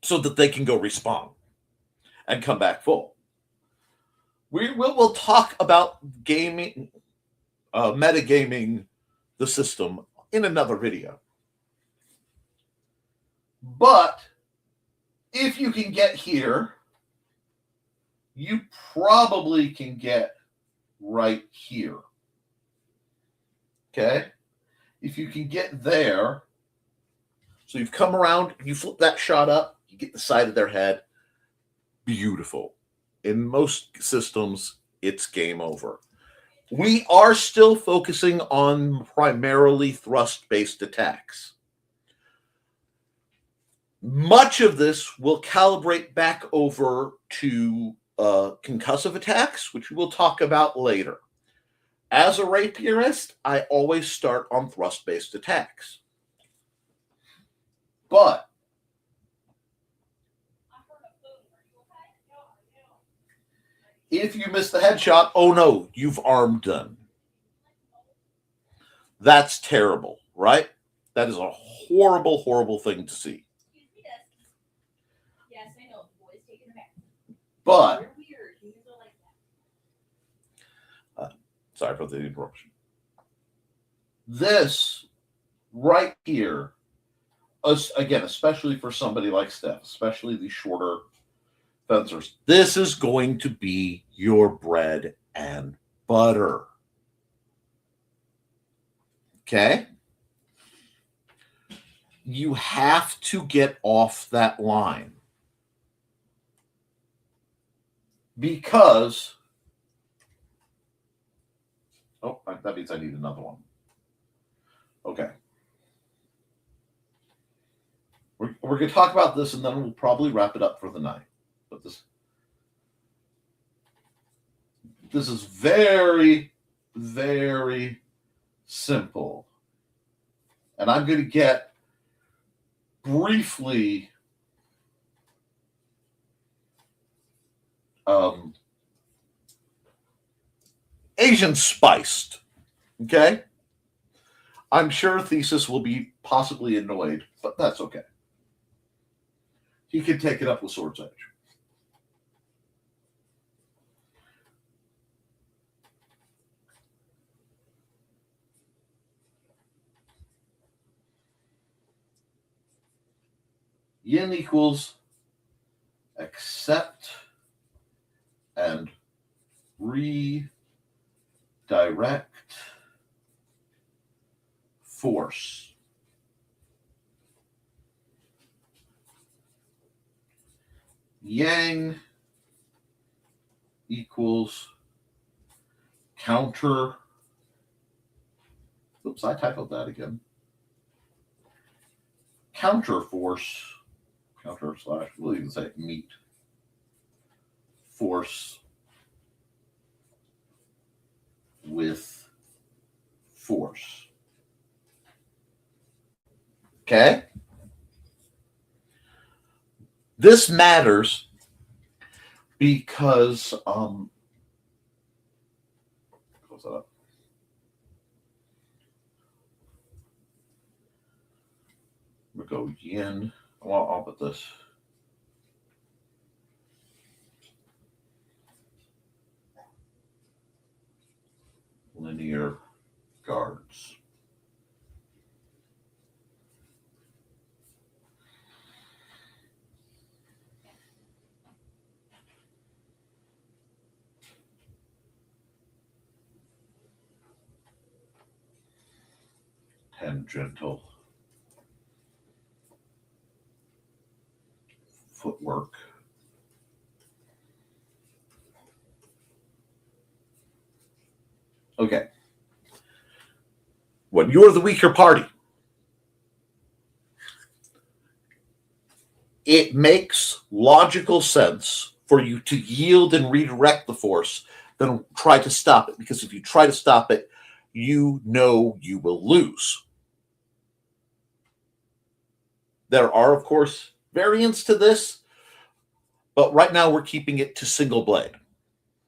so that they can go respawn and come back full. We'll talk about gaming, metagaming the system in another video. But if you can get here, you probably can get right here. Okay? If you can get there, so you've come around, you flip that shot up, you get the side of their head. Beautiful. In most systems, it's game over. We are still focusing on primarily thrust-based attacks. Much of this will calibrate back over to concussive attacks, which we will talk about later. As a rapierist, I always start on thrust-based attacks. But if you miss the headshot, oh no, you've armed them. That's terrible, right? That is a horrible, horrible thing to see. Yes, I know. The boy's taking it back. But you're weird. You don't like that. Sorry for the interruption. This right here, again, especially for somebody like Steph, especially the shorter fencers, this is going to be your bread and butter. Okay? You have to get off that line. Because, oh, that means I need another one. Okay. We're going to talk about this, and then we'll probably wrap it up for the night. But this is very, very simple. And I'm going to get briefly Asian spiced. Okay? I'm sure Thesis will be possibly annoyed, but that's okay. He can take it up with Sword's Edge. Yin equals accept and redirect force. Yang equals counter. Oops, I typoed that again. Counter force. Counter slash, we'll even say meet force with force. Okay? This matters because close that up. We'll go yin. Well, I'll put this. Linear guards. Tangential footwork. Okay. When you're the weaker party, it makes logical sense for you to yield and redirect the force than try to stop it. Because if you try to stop it, you know you will lose. There are, of course, variants to this, but right now we're keeping it to single blade.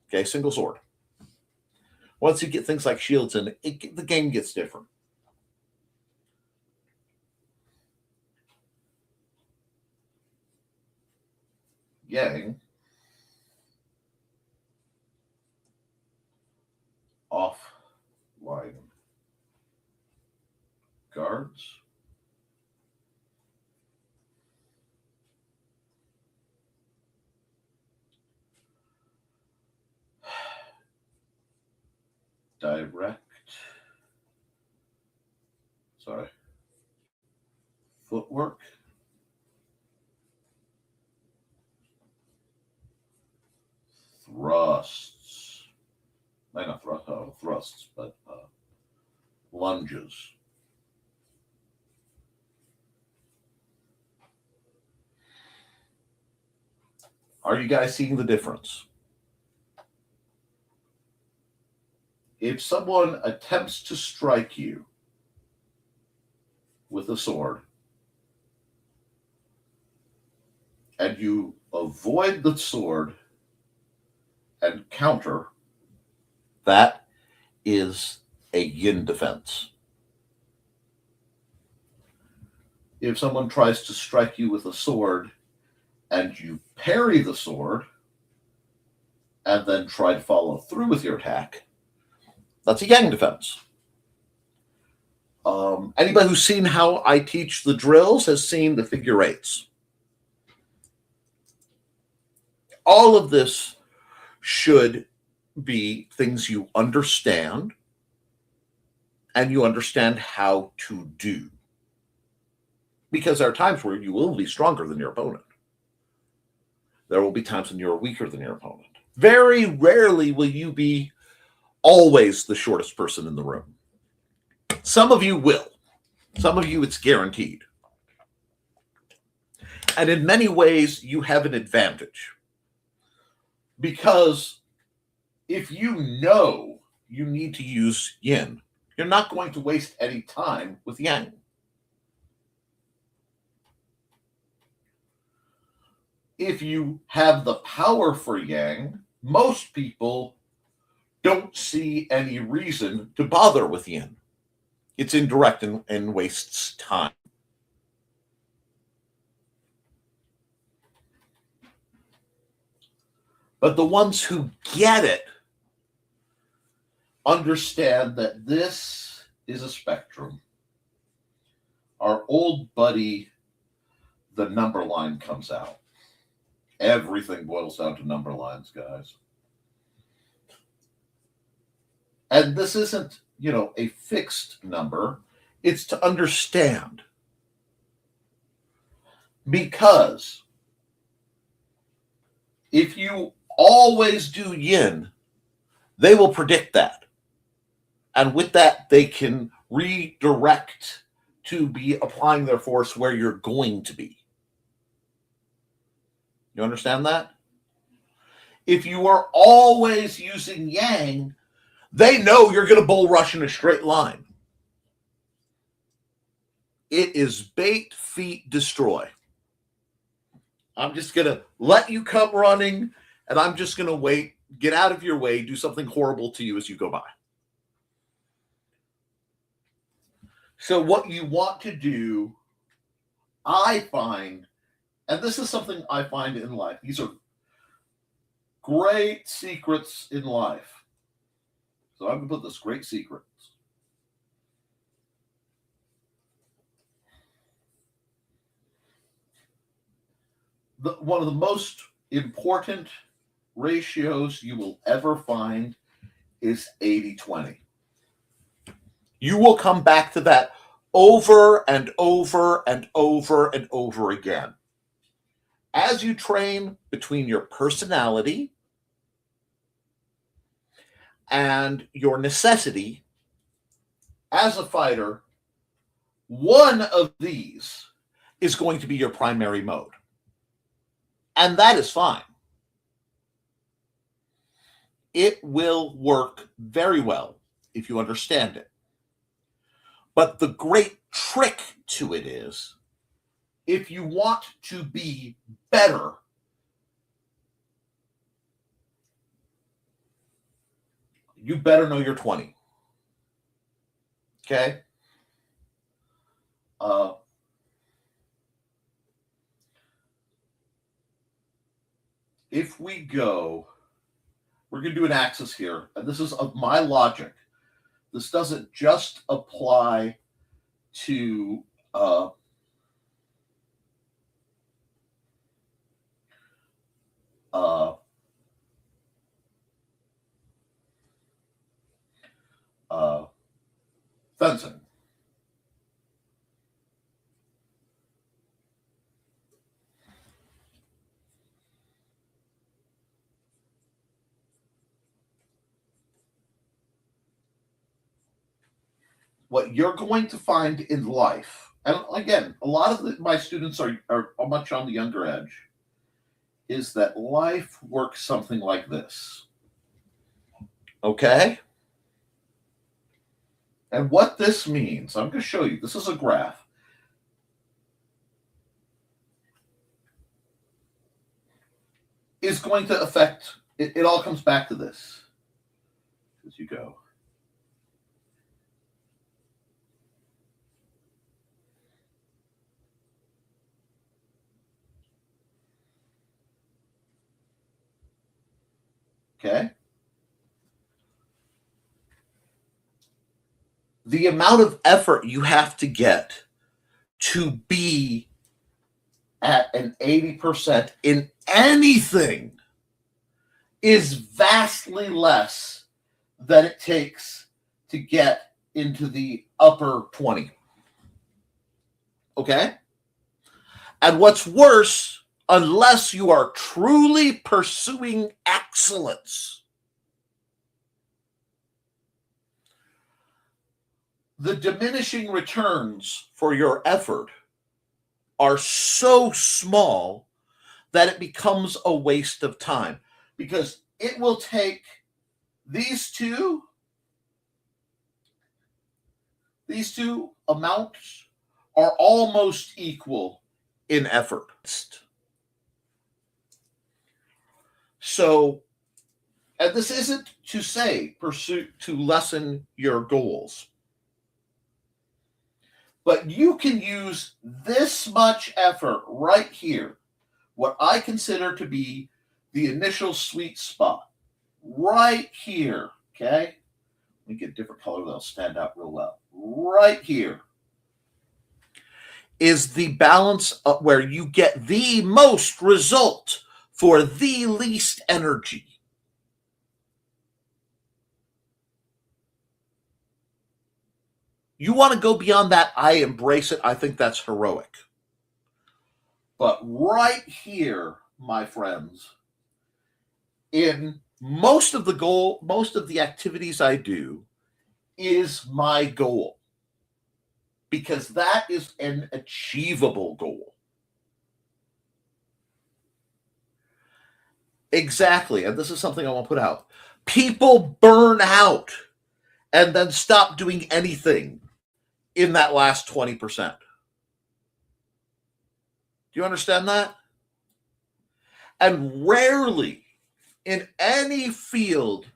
Okay, single sword. Once you get things like shields in, the game gets different. Yang offline guards. Direct. Sorry. Footwork. Thrusts. Not thrusts, but lunges. Are you guys seeing the difference? If someone attempts to strike you with a sword and you avoid the sword and counter, that is a yin defense. If someone tries to strike you with a sword and you parry the sword and then try to follow through with your attack, that's a yang defense. Anybody who's seen how I teach the drills has seen the figure eights. All of this should be things you understand and you understand how to do. Because there are times where you will be stronger than your opponent. There will be times when you're weaker than your opponent. Very rarely will you be always the shortest person in the room. Some of you will. Some of you, it's guaranteed. And in many ways, you have an advantage. Because if you know you need to use yin, you're not going to waste any time with yang. If you have the power for yang, most people don't see any reason to bother with yin. It's indirect and wastes time. But the ones who get it understand that this is a spectrum. Our old buddy, the number line, comes out. Everything boils down to number lines, guys. And this isn't, a fixed number. It's to understand. Because if you always do yin, they will predict that. And with that, they can redirect to be applying their force where you're going to be. You understand that? If you are always using yang, they know you're going to bull rush in a straight line. It is bait, feet, destroy. I'm just going to let you come running, and I'm just going to wait, get out of your way, do something horrible to you as you go by. So what you want to do, I find, and this is something I find in life, these are great secrets in life. So I'm going to put this, great secrets. One of the most important ratios you will ever find is 80-20. You will come back to that over and over and over and over again. As you train between your personality and your necessity as a fighter, one of these is going to be your primary mode. And that is fine. It will work very well if you understand it. But the great trick to it is, if you want to be better, you better know your 20. Okay? If we go, we're going to do an axis here, and this is of my logic. This doesn't just apply to fencing. What you're going to find in life, and again, a lot of my students are much on the younger edge, is that life works something like this. Okay? And what this means, I'm going to show you. This is a graph. Is going to affect, it all comes back to this as you go. Okay? The amount of effort you have to get to be at an 80% in anything is vastly less than it takes to get into the upper 20. Okay? And what's worse, unless you are truly pursuing excellence, the diminishing returns for your effort are so small that it becomes a waste of time, because it will take these two amounts are almost equal in effort. So, and this isn't to say pursue to lessen your goals. But you can use this much effort right here, what I consider to be the initial sweet spot, right here, okay? Let me get a different color that'll stand out real well. Right here is the balance of where you get the most result for the least energy. You want to go beyond that, I embrace it. I think that's heroic. But right here, my friends, in most of the activities I do is my goal. Because that is an achievable goal. Exactly. And this is something I want to put out. People burn out and then stop doing anything in that last 20%. Do you understand that? And rarely in any field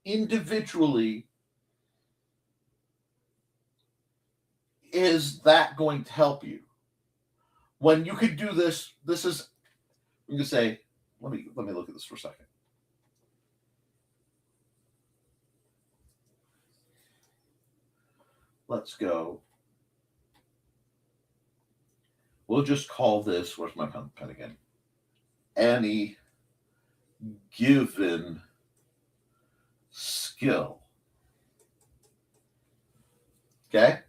individually is that going to help you. When you could do this, this is, you can say, let me look at this for a second. Let's go. We'll just call this, where's my pen again? Any given skill. Okay?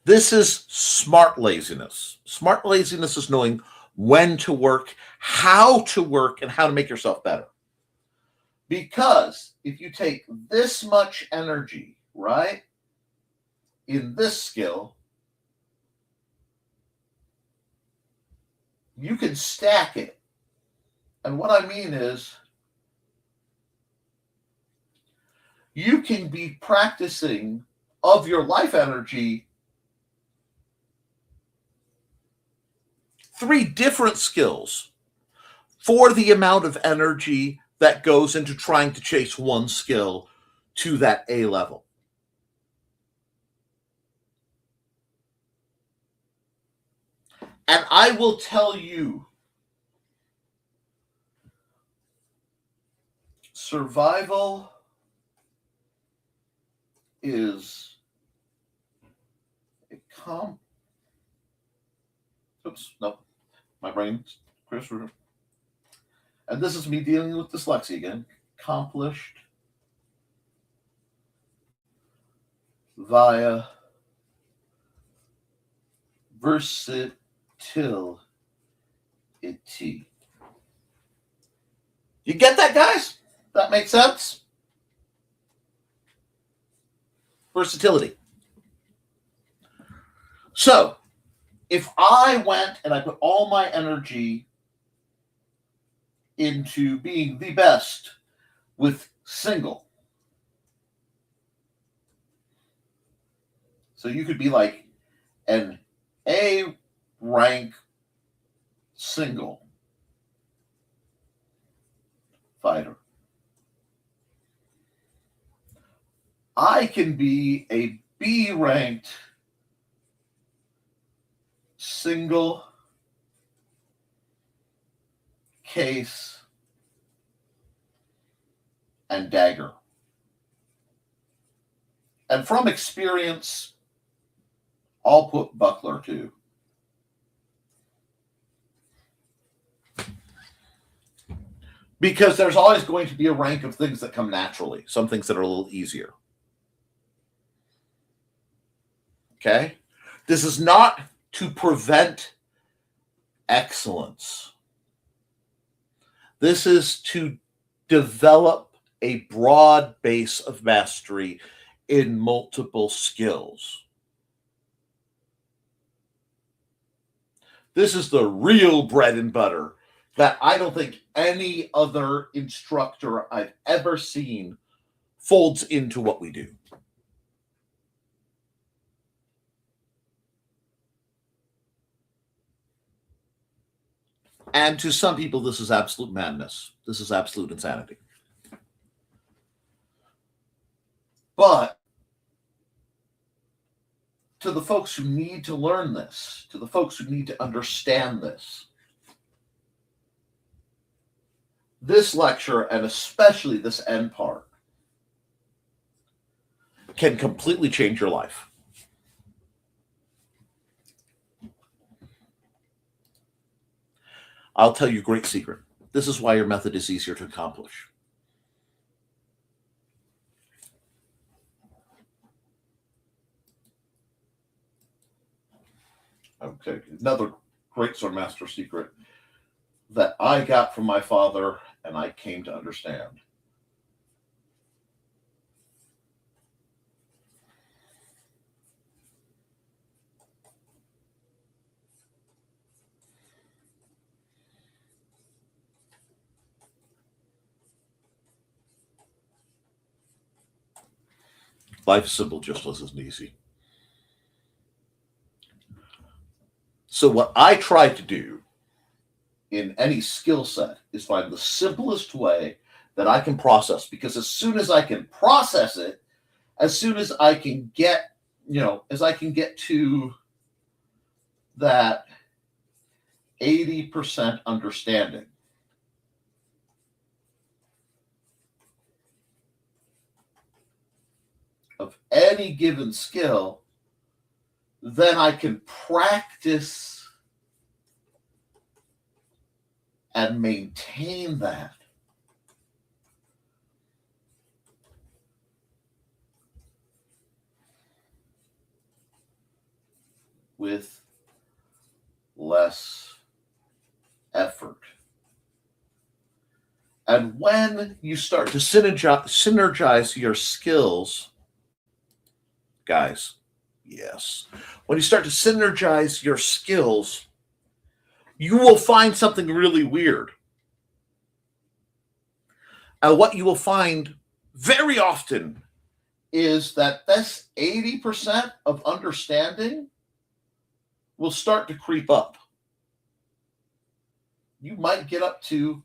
This is smart laziness. Smart laziness is knowing when to work, how to work, and how to make yourself better. Because if you take this much energy, right, in this skill, you can stack it. And what I mean is, you can be practicing of your life energy 3 different skills for the amount of energy that goes into trying to chase one skill to that A level. And I will tell you, survival is a oops, no, my brain's Chris. And this is me dealing with dyslexia again. Accomplished via versatility. You get that, guys? That makes sense? Versatility. So, if I went and I put all my energy into being the best with single, so you could be like an A rank single fighter. I can be a B ranked single case and dagger. And from experience, I'll put buckler too. Because there's always going to be a rank of things that come naturally, some things that are a little easier. Okay? This is not to prevent excellence. This is to develop a broad base of mastery in multiple skills. This is the real bread and butter that I don't think any other instructor I've ever seen folds into what we do. And to some people, this is absolute madness. This is absolute insanity. But to the folks who need to learn this, to the folks who need to understand this, this lecture, and especially this end part, can completely change your life. I'll tell you a great secret. This is why your method is easier to accomplish. Okay, another great sword master secret that I got from my father and I came to understand. Life is simple, just isn't easy. So what I try to do in any skill set is find the simplest way that I can process, because as soon as I can process it, as soon as I can get, as I can get to that 80% understanding, of any given skill, then I can practice and maintain that with less effort. And when you start to synergize your skills, guys, yes, when you start to synergize your skills, you will find something really weird. And what you will find very often is that this 80% of understanding will start to creep up. You might get up to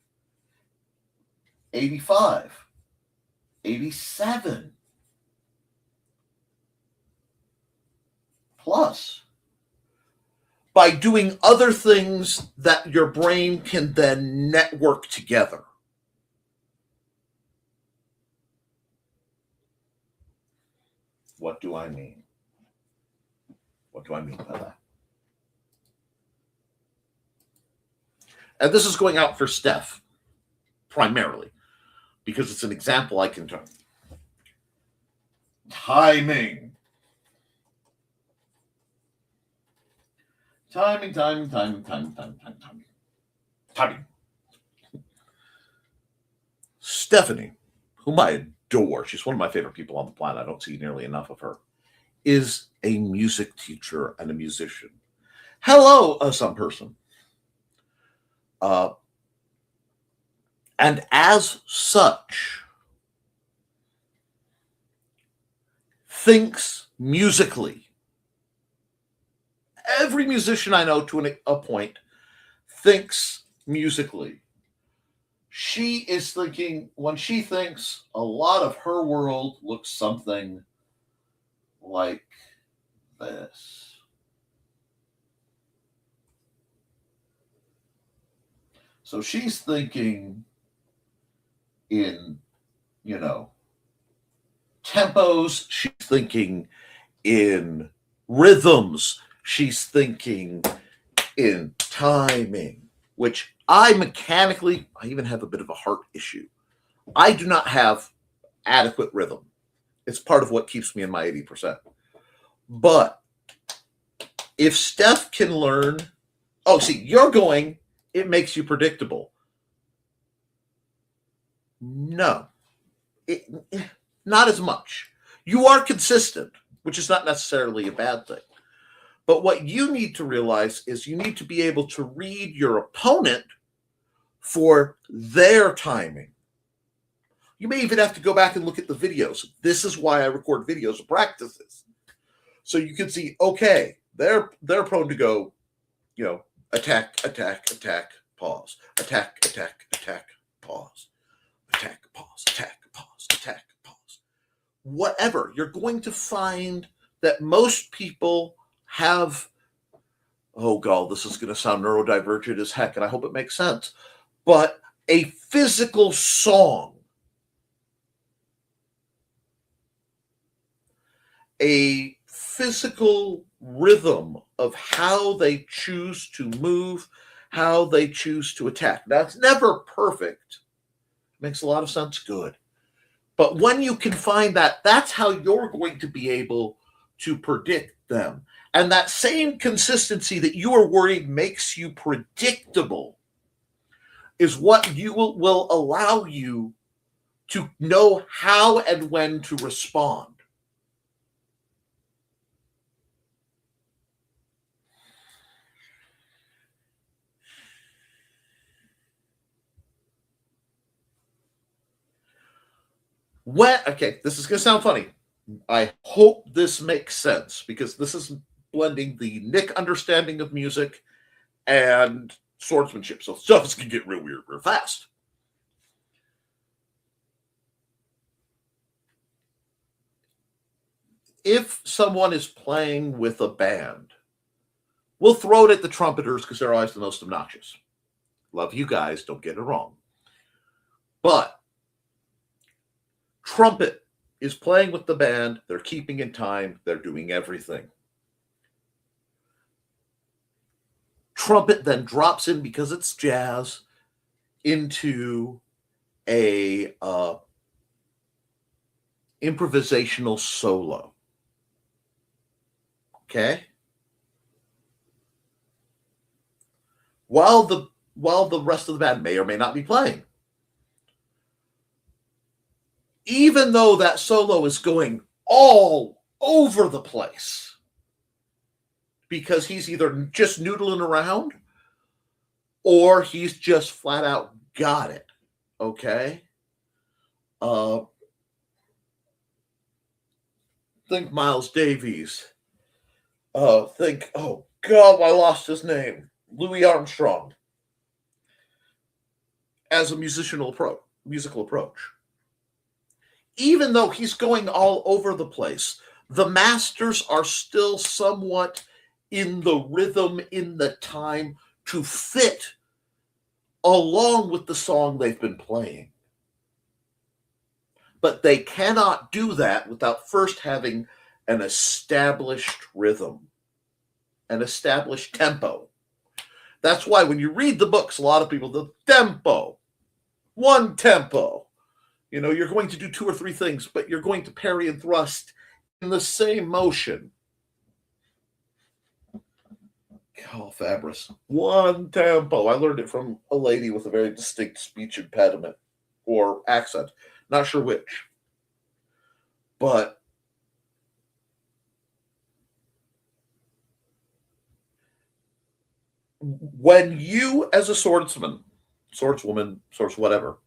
85, 87 plus by doing other things that your brain can then network together. What do I mean? What do I mean by that? And this is going out for Steph, primarily, because it's an example I can turn. Timing. Timing. Stephanie, whom I adore, she's one of my favorite people on the planet, I don't see nearly enough of her, is a music teacher and a musician. Hello, some person. And as such, thinks musically. Every musician I know to a point thinks musically. She is thinking, when she thinks, a lot of her world looks something like this. So she's thinking in, tempos. She's thinking in rhythms. She's thinking in timing, which I even have a bit of a heart issue. I do not have adequate rhythm. It's part of what keeps me in my 80%. But if Steph can learn, you're going, it makes you predictable. No, not as much. You are consistent, which is not necessarily a bad thing. But what you need to realize is you need to be able to read your opponent for their timing. You may even have to go back and look at the videos. This is why I record videos of practices. So you can see, okay, they're prone to go, attack, attack, attack, pause, attack, attack, attack, pause, attack, pause, attack, pause, attack, pause. Whatever. You're going to find that most people have. Oh, God, this is going to sound neurodivergent as heck, and I hope it makes sense. But a physical song, a physical rhythm of how they choose to move, how they choose to attack. That's never perfect. Makes a lot of sense. Good. But when you can find that, that's how you're going to be able to predict them. And that same consistency that you are worried makes you predictable is what you will allow you to know how and when to respond. Okay, this is going to sound funny. I hope this makes sense because this is blending the Nick understanding of music and swordsmanship. So stuff is going to get real weird real fast. If someone is playing with a band, we'll throw it at the trumpeters because they're always the most obnoxious. Love you guys, don't get it wrong. But trumpet is playing with the band, they're keeping in time, they're doing everything. Trumpet then drops in, because it's jazz, into a improvisational solo. Okay? While the rest of the band may or may not be playing. Even though that solo is going all over the place, because he's either just noodling around or he's just flat out got it. Okay? Think Miles Davis. Think, oh God, I lost his name. Louis Armstrong. As a musical approach. Even though he's going all over the place, the masters are still somewhat in the rhythm, in the time to fit along with the song they've been playing. But they cannot do that without first having an established rhythm, an established tempo. That's why when you read the books, a lot of people, the tempo, one tempo. You know, you're going to do 2 or 3 things, but you're going to parry and thrust in the same motion. Oh, Fabris. One tempo. I learned it from a lady with a very distinct speech impediment or accent. Not sure which. But when you, as a swordsman, swordswoman, swords, whatever,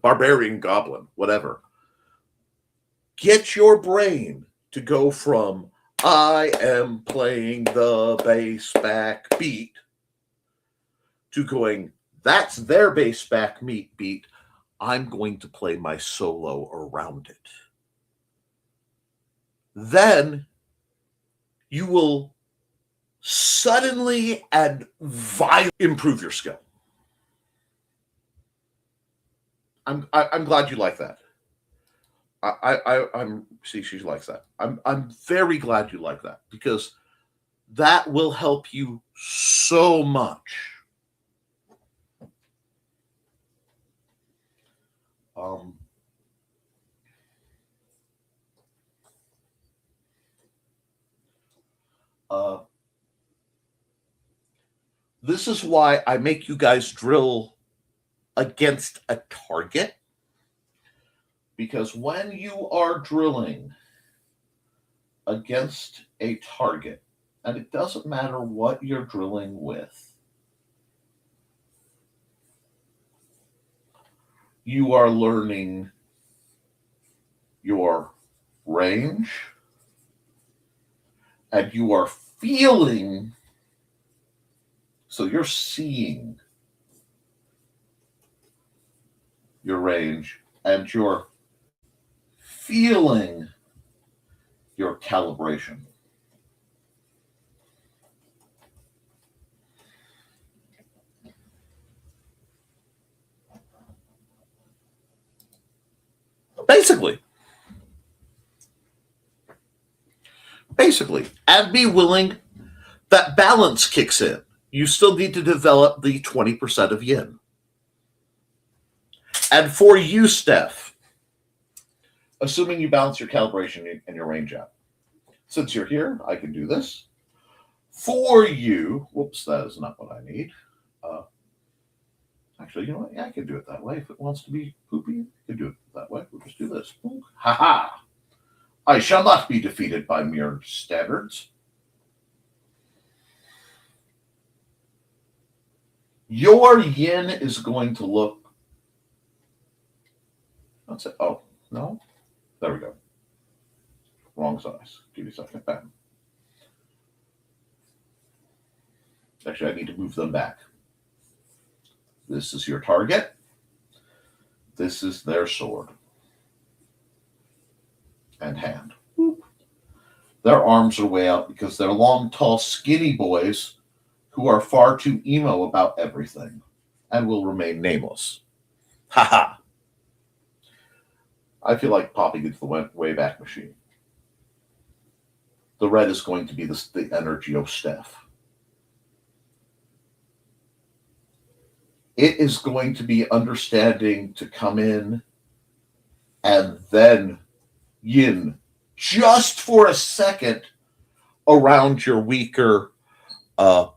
barbarian, goblin, whatever, get your brain to go from I am playing the bass back beat to going, that's their bass back beat. I'm going to play my solo around it. Then you will suddenly and violently improve your skill. I'm glad you like that. I'm see, she likes that. I'm very glad you like that, because that will help you so much. This is why I make you guys drill against a target, because when you are drilling against a target, and it doesn't matter what you're drilling with, you are learning your range, and you are feeling, so you're seeing your range, and you're feeling your calibration. Basically, and be willing that balance kicks in. You still need to develop the 20% of yin. And for you, Steph, assuming you balance your calibration and your range out, since you're here, I can do this. For you, whoops, that is not what I need. Actually, you know what? Yeah, I can do it that way. If it wants to be poopy, I can do it that way. We'll just do this. Ha ha! I shall not be defeated by mere standards. Your yin is going to look. That's it. Oh, no. There we go. Wrong size. Give me a second. Bam. Actually, I need to move them back. This is your target. This is their sword and hand. Their arms are way out because they're long, tall, skinny boys who are far too emo about everything and will remain nameless. Ha! I feel like popping into the Wayback Machine. The red is going to be the energy of Steph. It is going to be understanding to come in and then yin just for a second around your weaker, around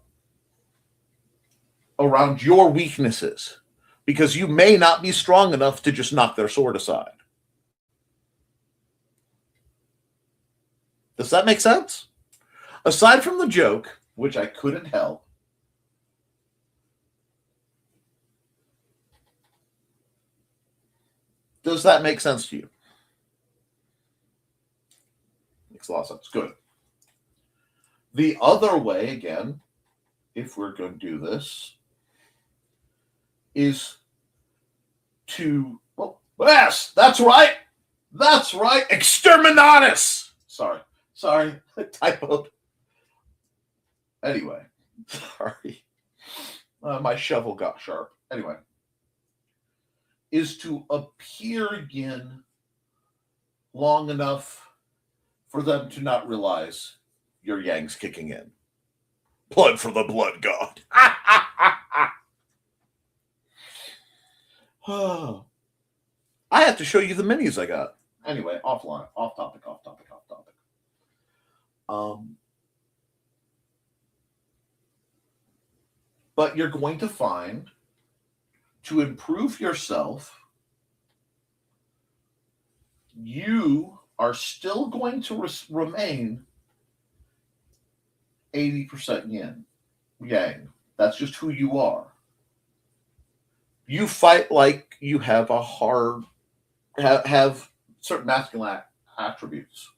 your weaknesses, because you may not be strong enough to just knock their sword aside. Does that make sense? Aside from the joke, which I couldn't help, does that make sense to you? Makes a lot of sense. Good. The other way, again, if we're going to do this, is to, well, yes, that's right. That's right. Exterminatus. Sorry, I typoed. Anyway, sorry. My shovel got sharp. Anyway, is to appear yin long enough for them to not realize your yang's kicking in. Blood for the blood god. I have to show you the minis I got. Anyway, offline, off topic. But you're going to find, to improve yourself, you are still going to remain 80% yin, yang. That's just who you are. You fight like you have have certain masculine attributes.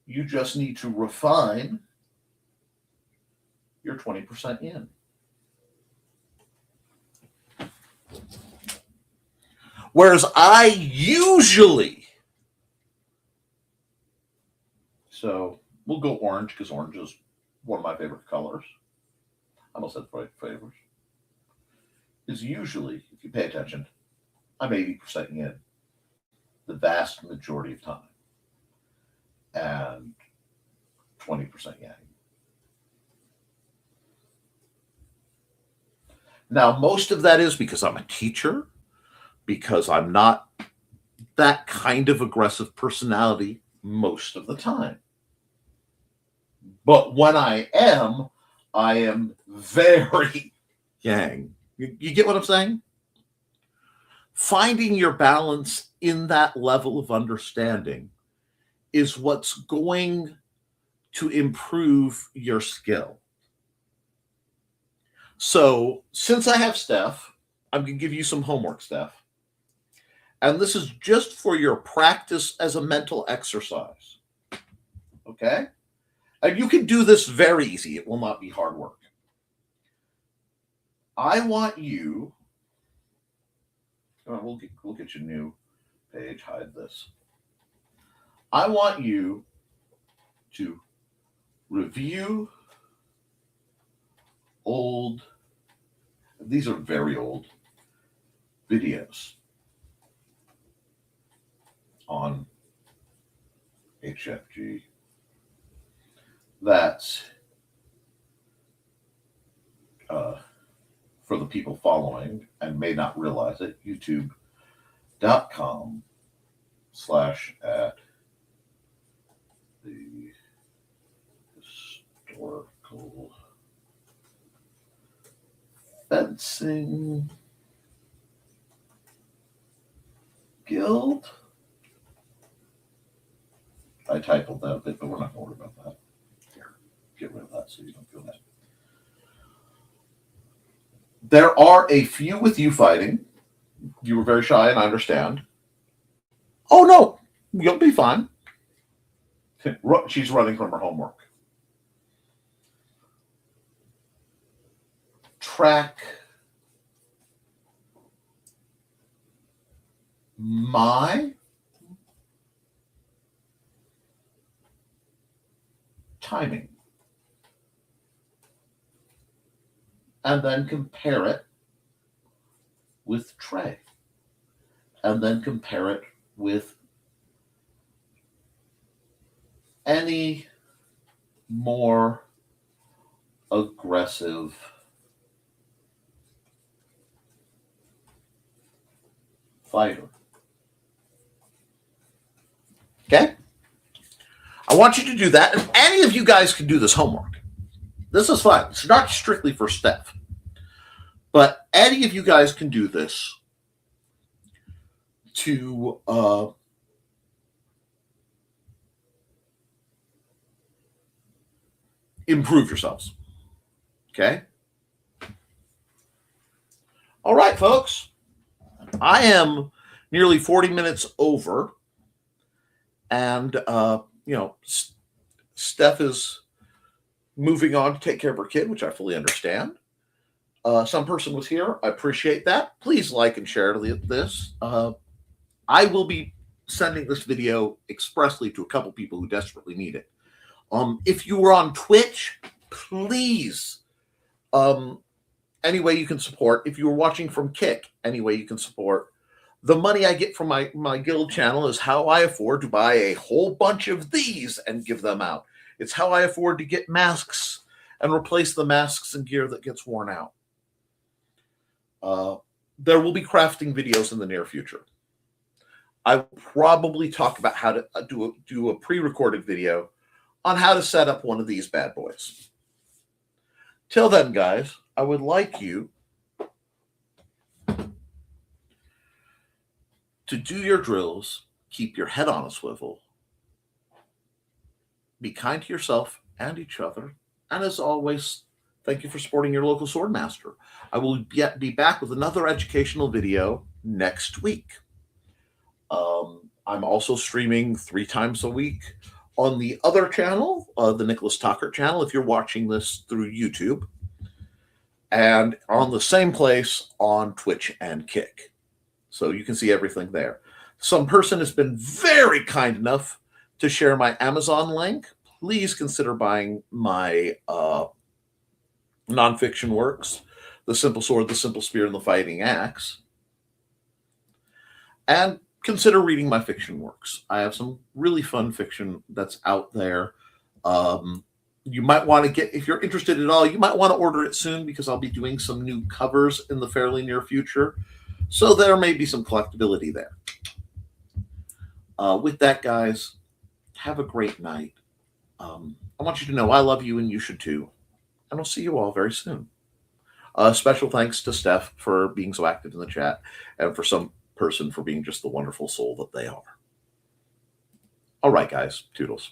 You just need to refine your 20% yin. Whereas I usually, so we'll go orange because orange is one of my favorite colors. I almost said favors. Is usually, if you pay attention, I'm 80% yin the vast majority of time, and 20% yang. Now, most of that is because I'm a teacher, because I'm not that kind of aggressive personality most of the time. But when I am very yang. You get what I'm saying? Finding your balance in that level of understanding is what's going to improve your skill. So, since I have Steph, I'm going to give you some homework, Steph. And this is just for your practice as a mental exercise. Okay? And you can do this very easy. It will not be hard work. I want you, we'll get you a new page, hide this. I want you to review old, these are very old videos on HFG. That's for the people following and may not realize it, youtube.com/at the historical fencing guild. I typed that a bit, but we're not going to worry about that. Here, get rid of that so you don't feel that. There are a few with you fighting. You were very shy, and I understand. Oh, no, you'll be fine. She's running from her homework. Track my timing and then compare it with Trey and then compare it with any more aggressive fighter. Okay? I want you to do that, and any of you guys can do this homework. This is fun. It's not strictly for Steph, but any of you guys can do this to improve yourselves. Okay? All right, folks. I am nearly 40 minutes over, and Steph is moving on to take care of her kid, which I fully understand. Some person was here. I appreciate that. Please like and share this. I will be sending this video expressly to a couple people who desperately need it. If you were on Twitch, please, any way you can support. If you were watching from Kick, any way you can support. The money I get from my guild channel is how I afford to buy a whole bunch of these and give them out. It's how I afford to get masks and replace the masks and gear that gets worn out. There will be crafting videos in the near future. I will probably talk about how to do a pre-recorded video on how to set up one of these bad boys. Till then, guys, I would like you to do your drills, keep your head on a swivel, be kind to yourself and each other, and as always, thank you for supporting your local swordmaster. I will be back with another educational video next week. I'm also streaming 3 times a week on the other channel, the Nicholas Talkert channel, if you're watching this through YouTube, and on the same place on Twitch and Kick. So you can see everything there. Some person has been very kind enough to share my Amazon link. Please consider buying my nonfiction works, The Simple Sword, The Simple Spear, and The Fighting Axe. And consider reading my fiction works. I have some really fun fiction that's out there. You might want to get, if you're interested at all, you might want to order it soon because I'll be doing some new covers in the fairly near future. So there may be some collectability there. With that, guys, have a great night. I want you to know I love you and you should too. And I'll see you all very soon. Special thanks to Steph for being so active in the chat and for some person for being just the wonderful soul that they are. All right, guys. Toodles.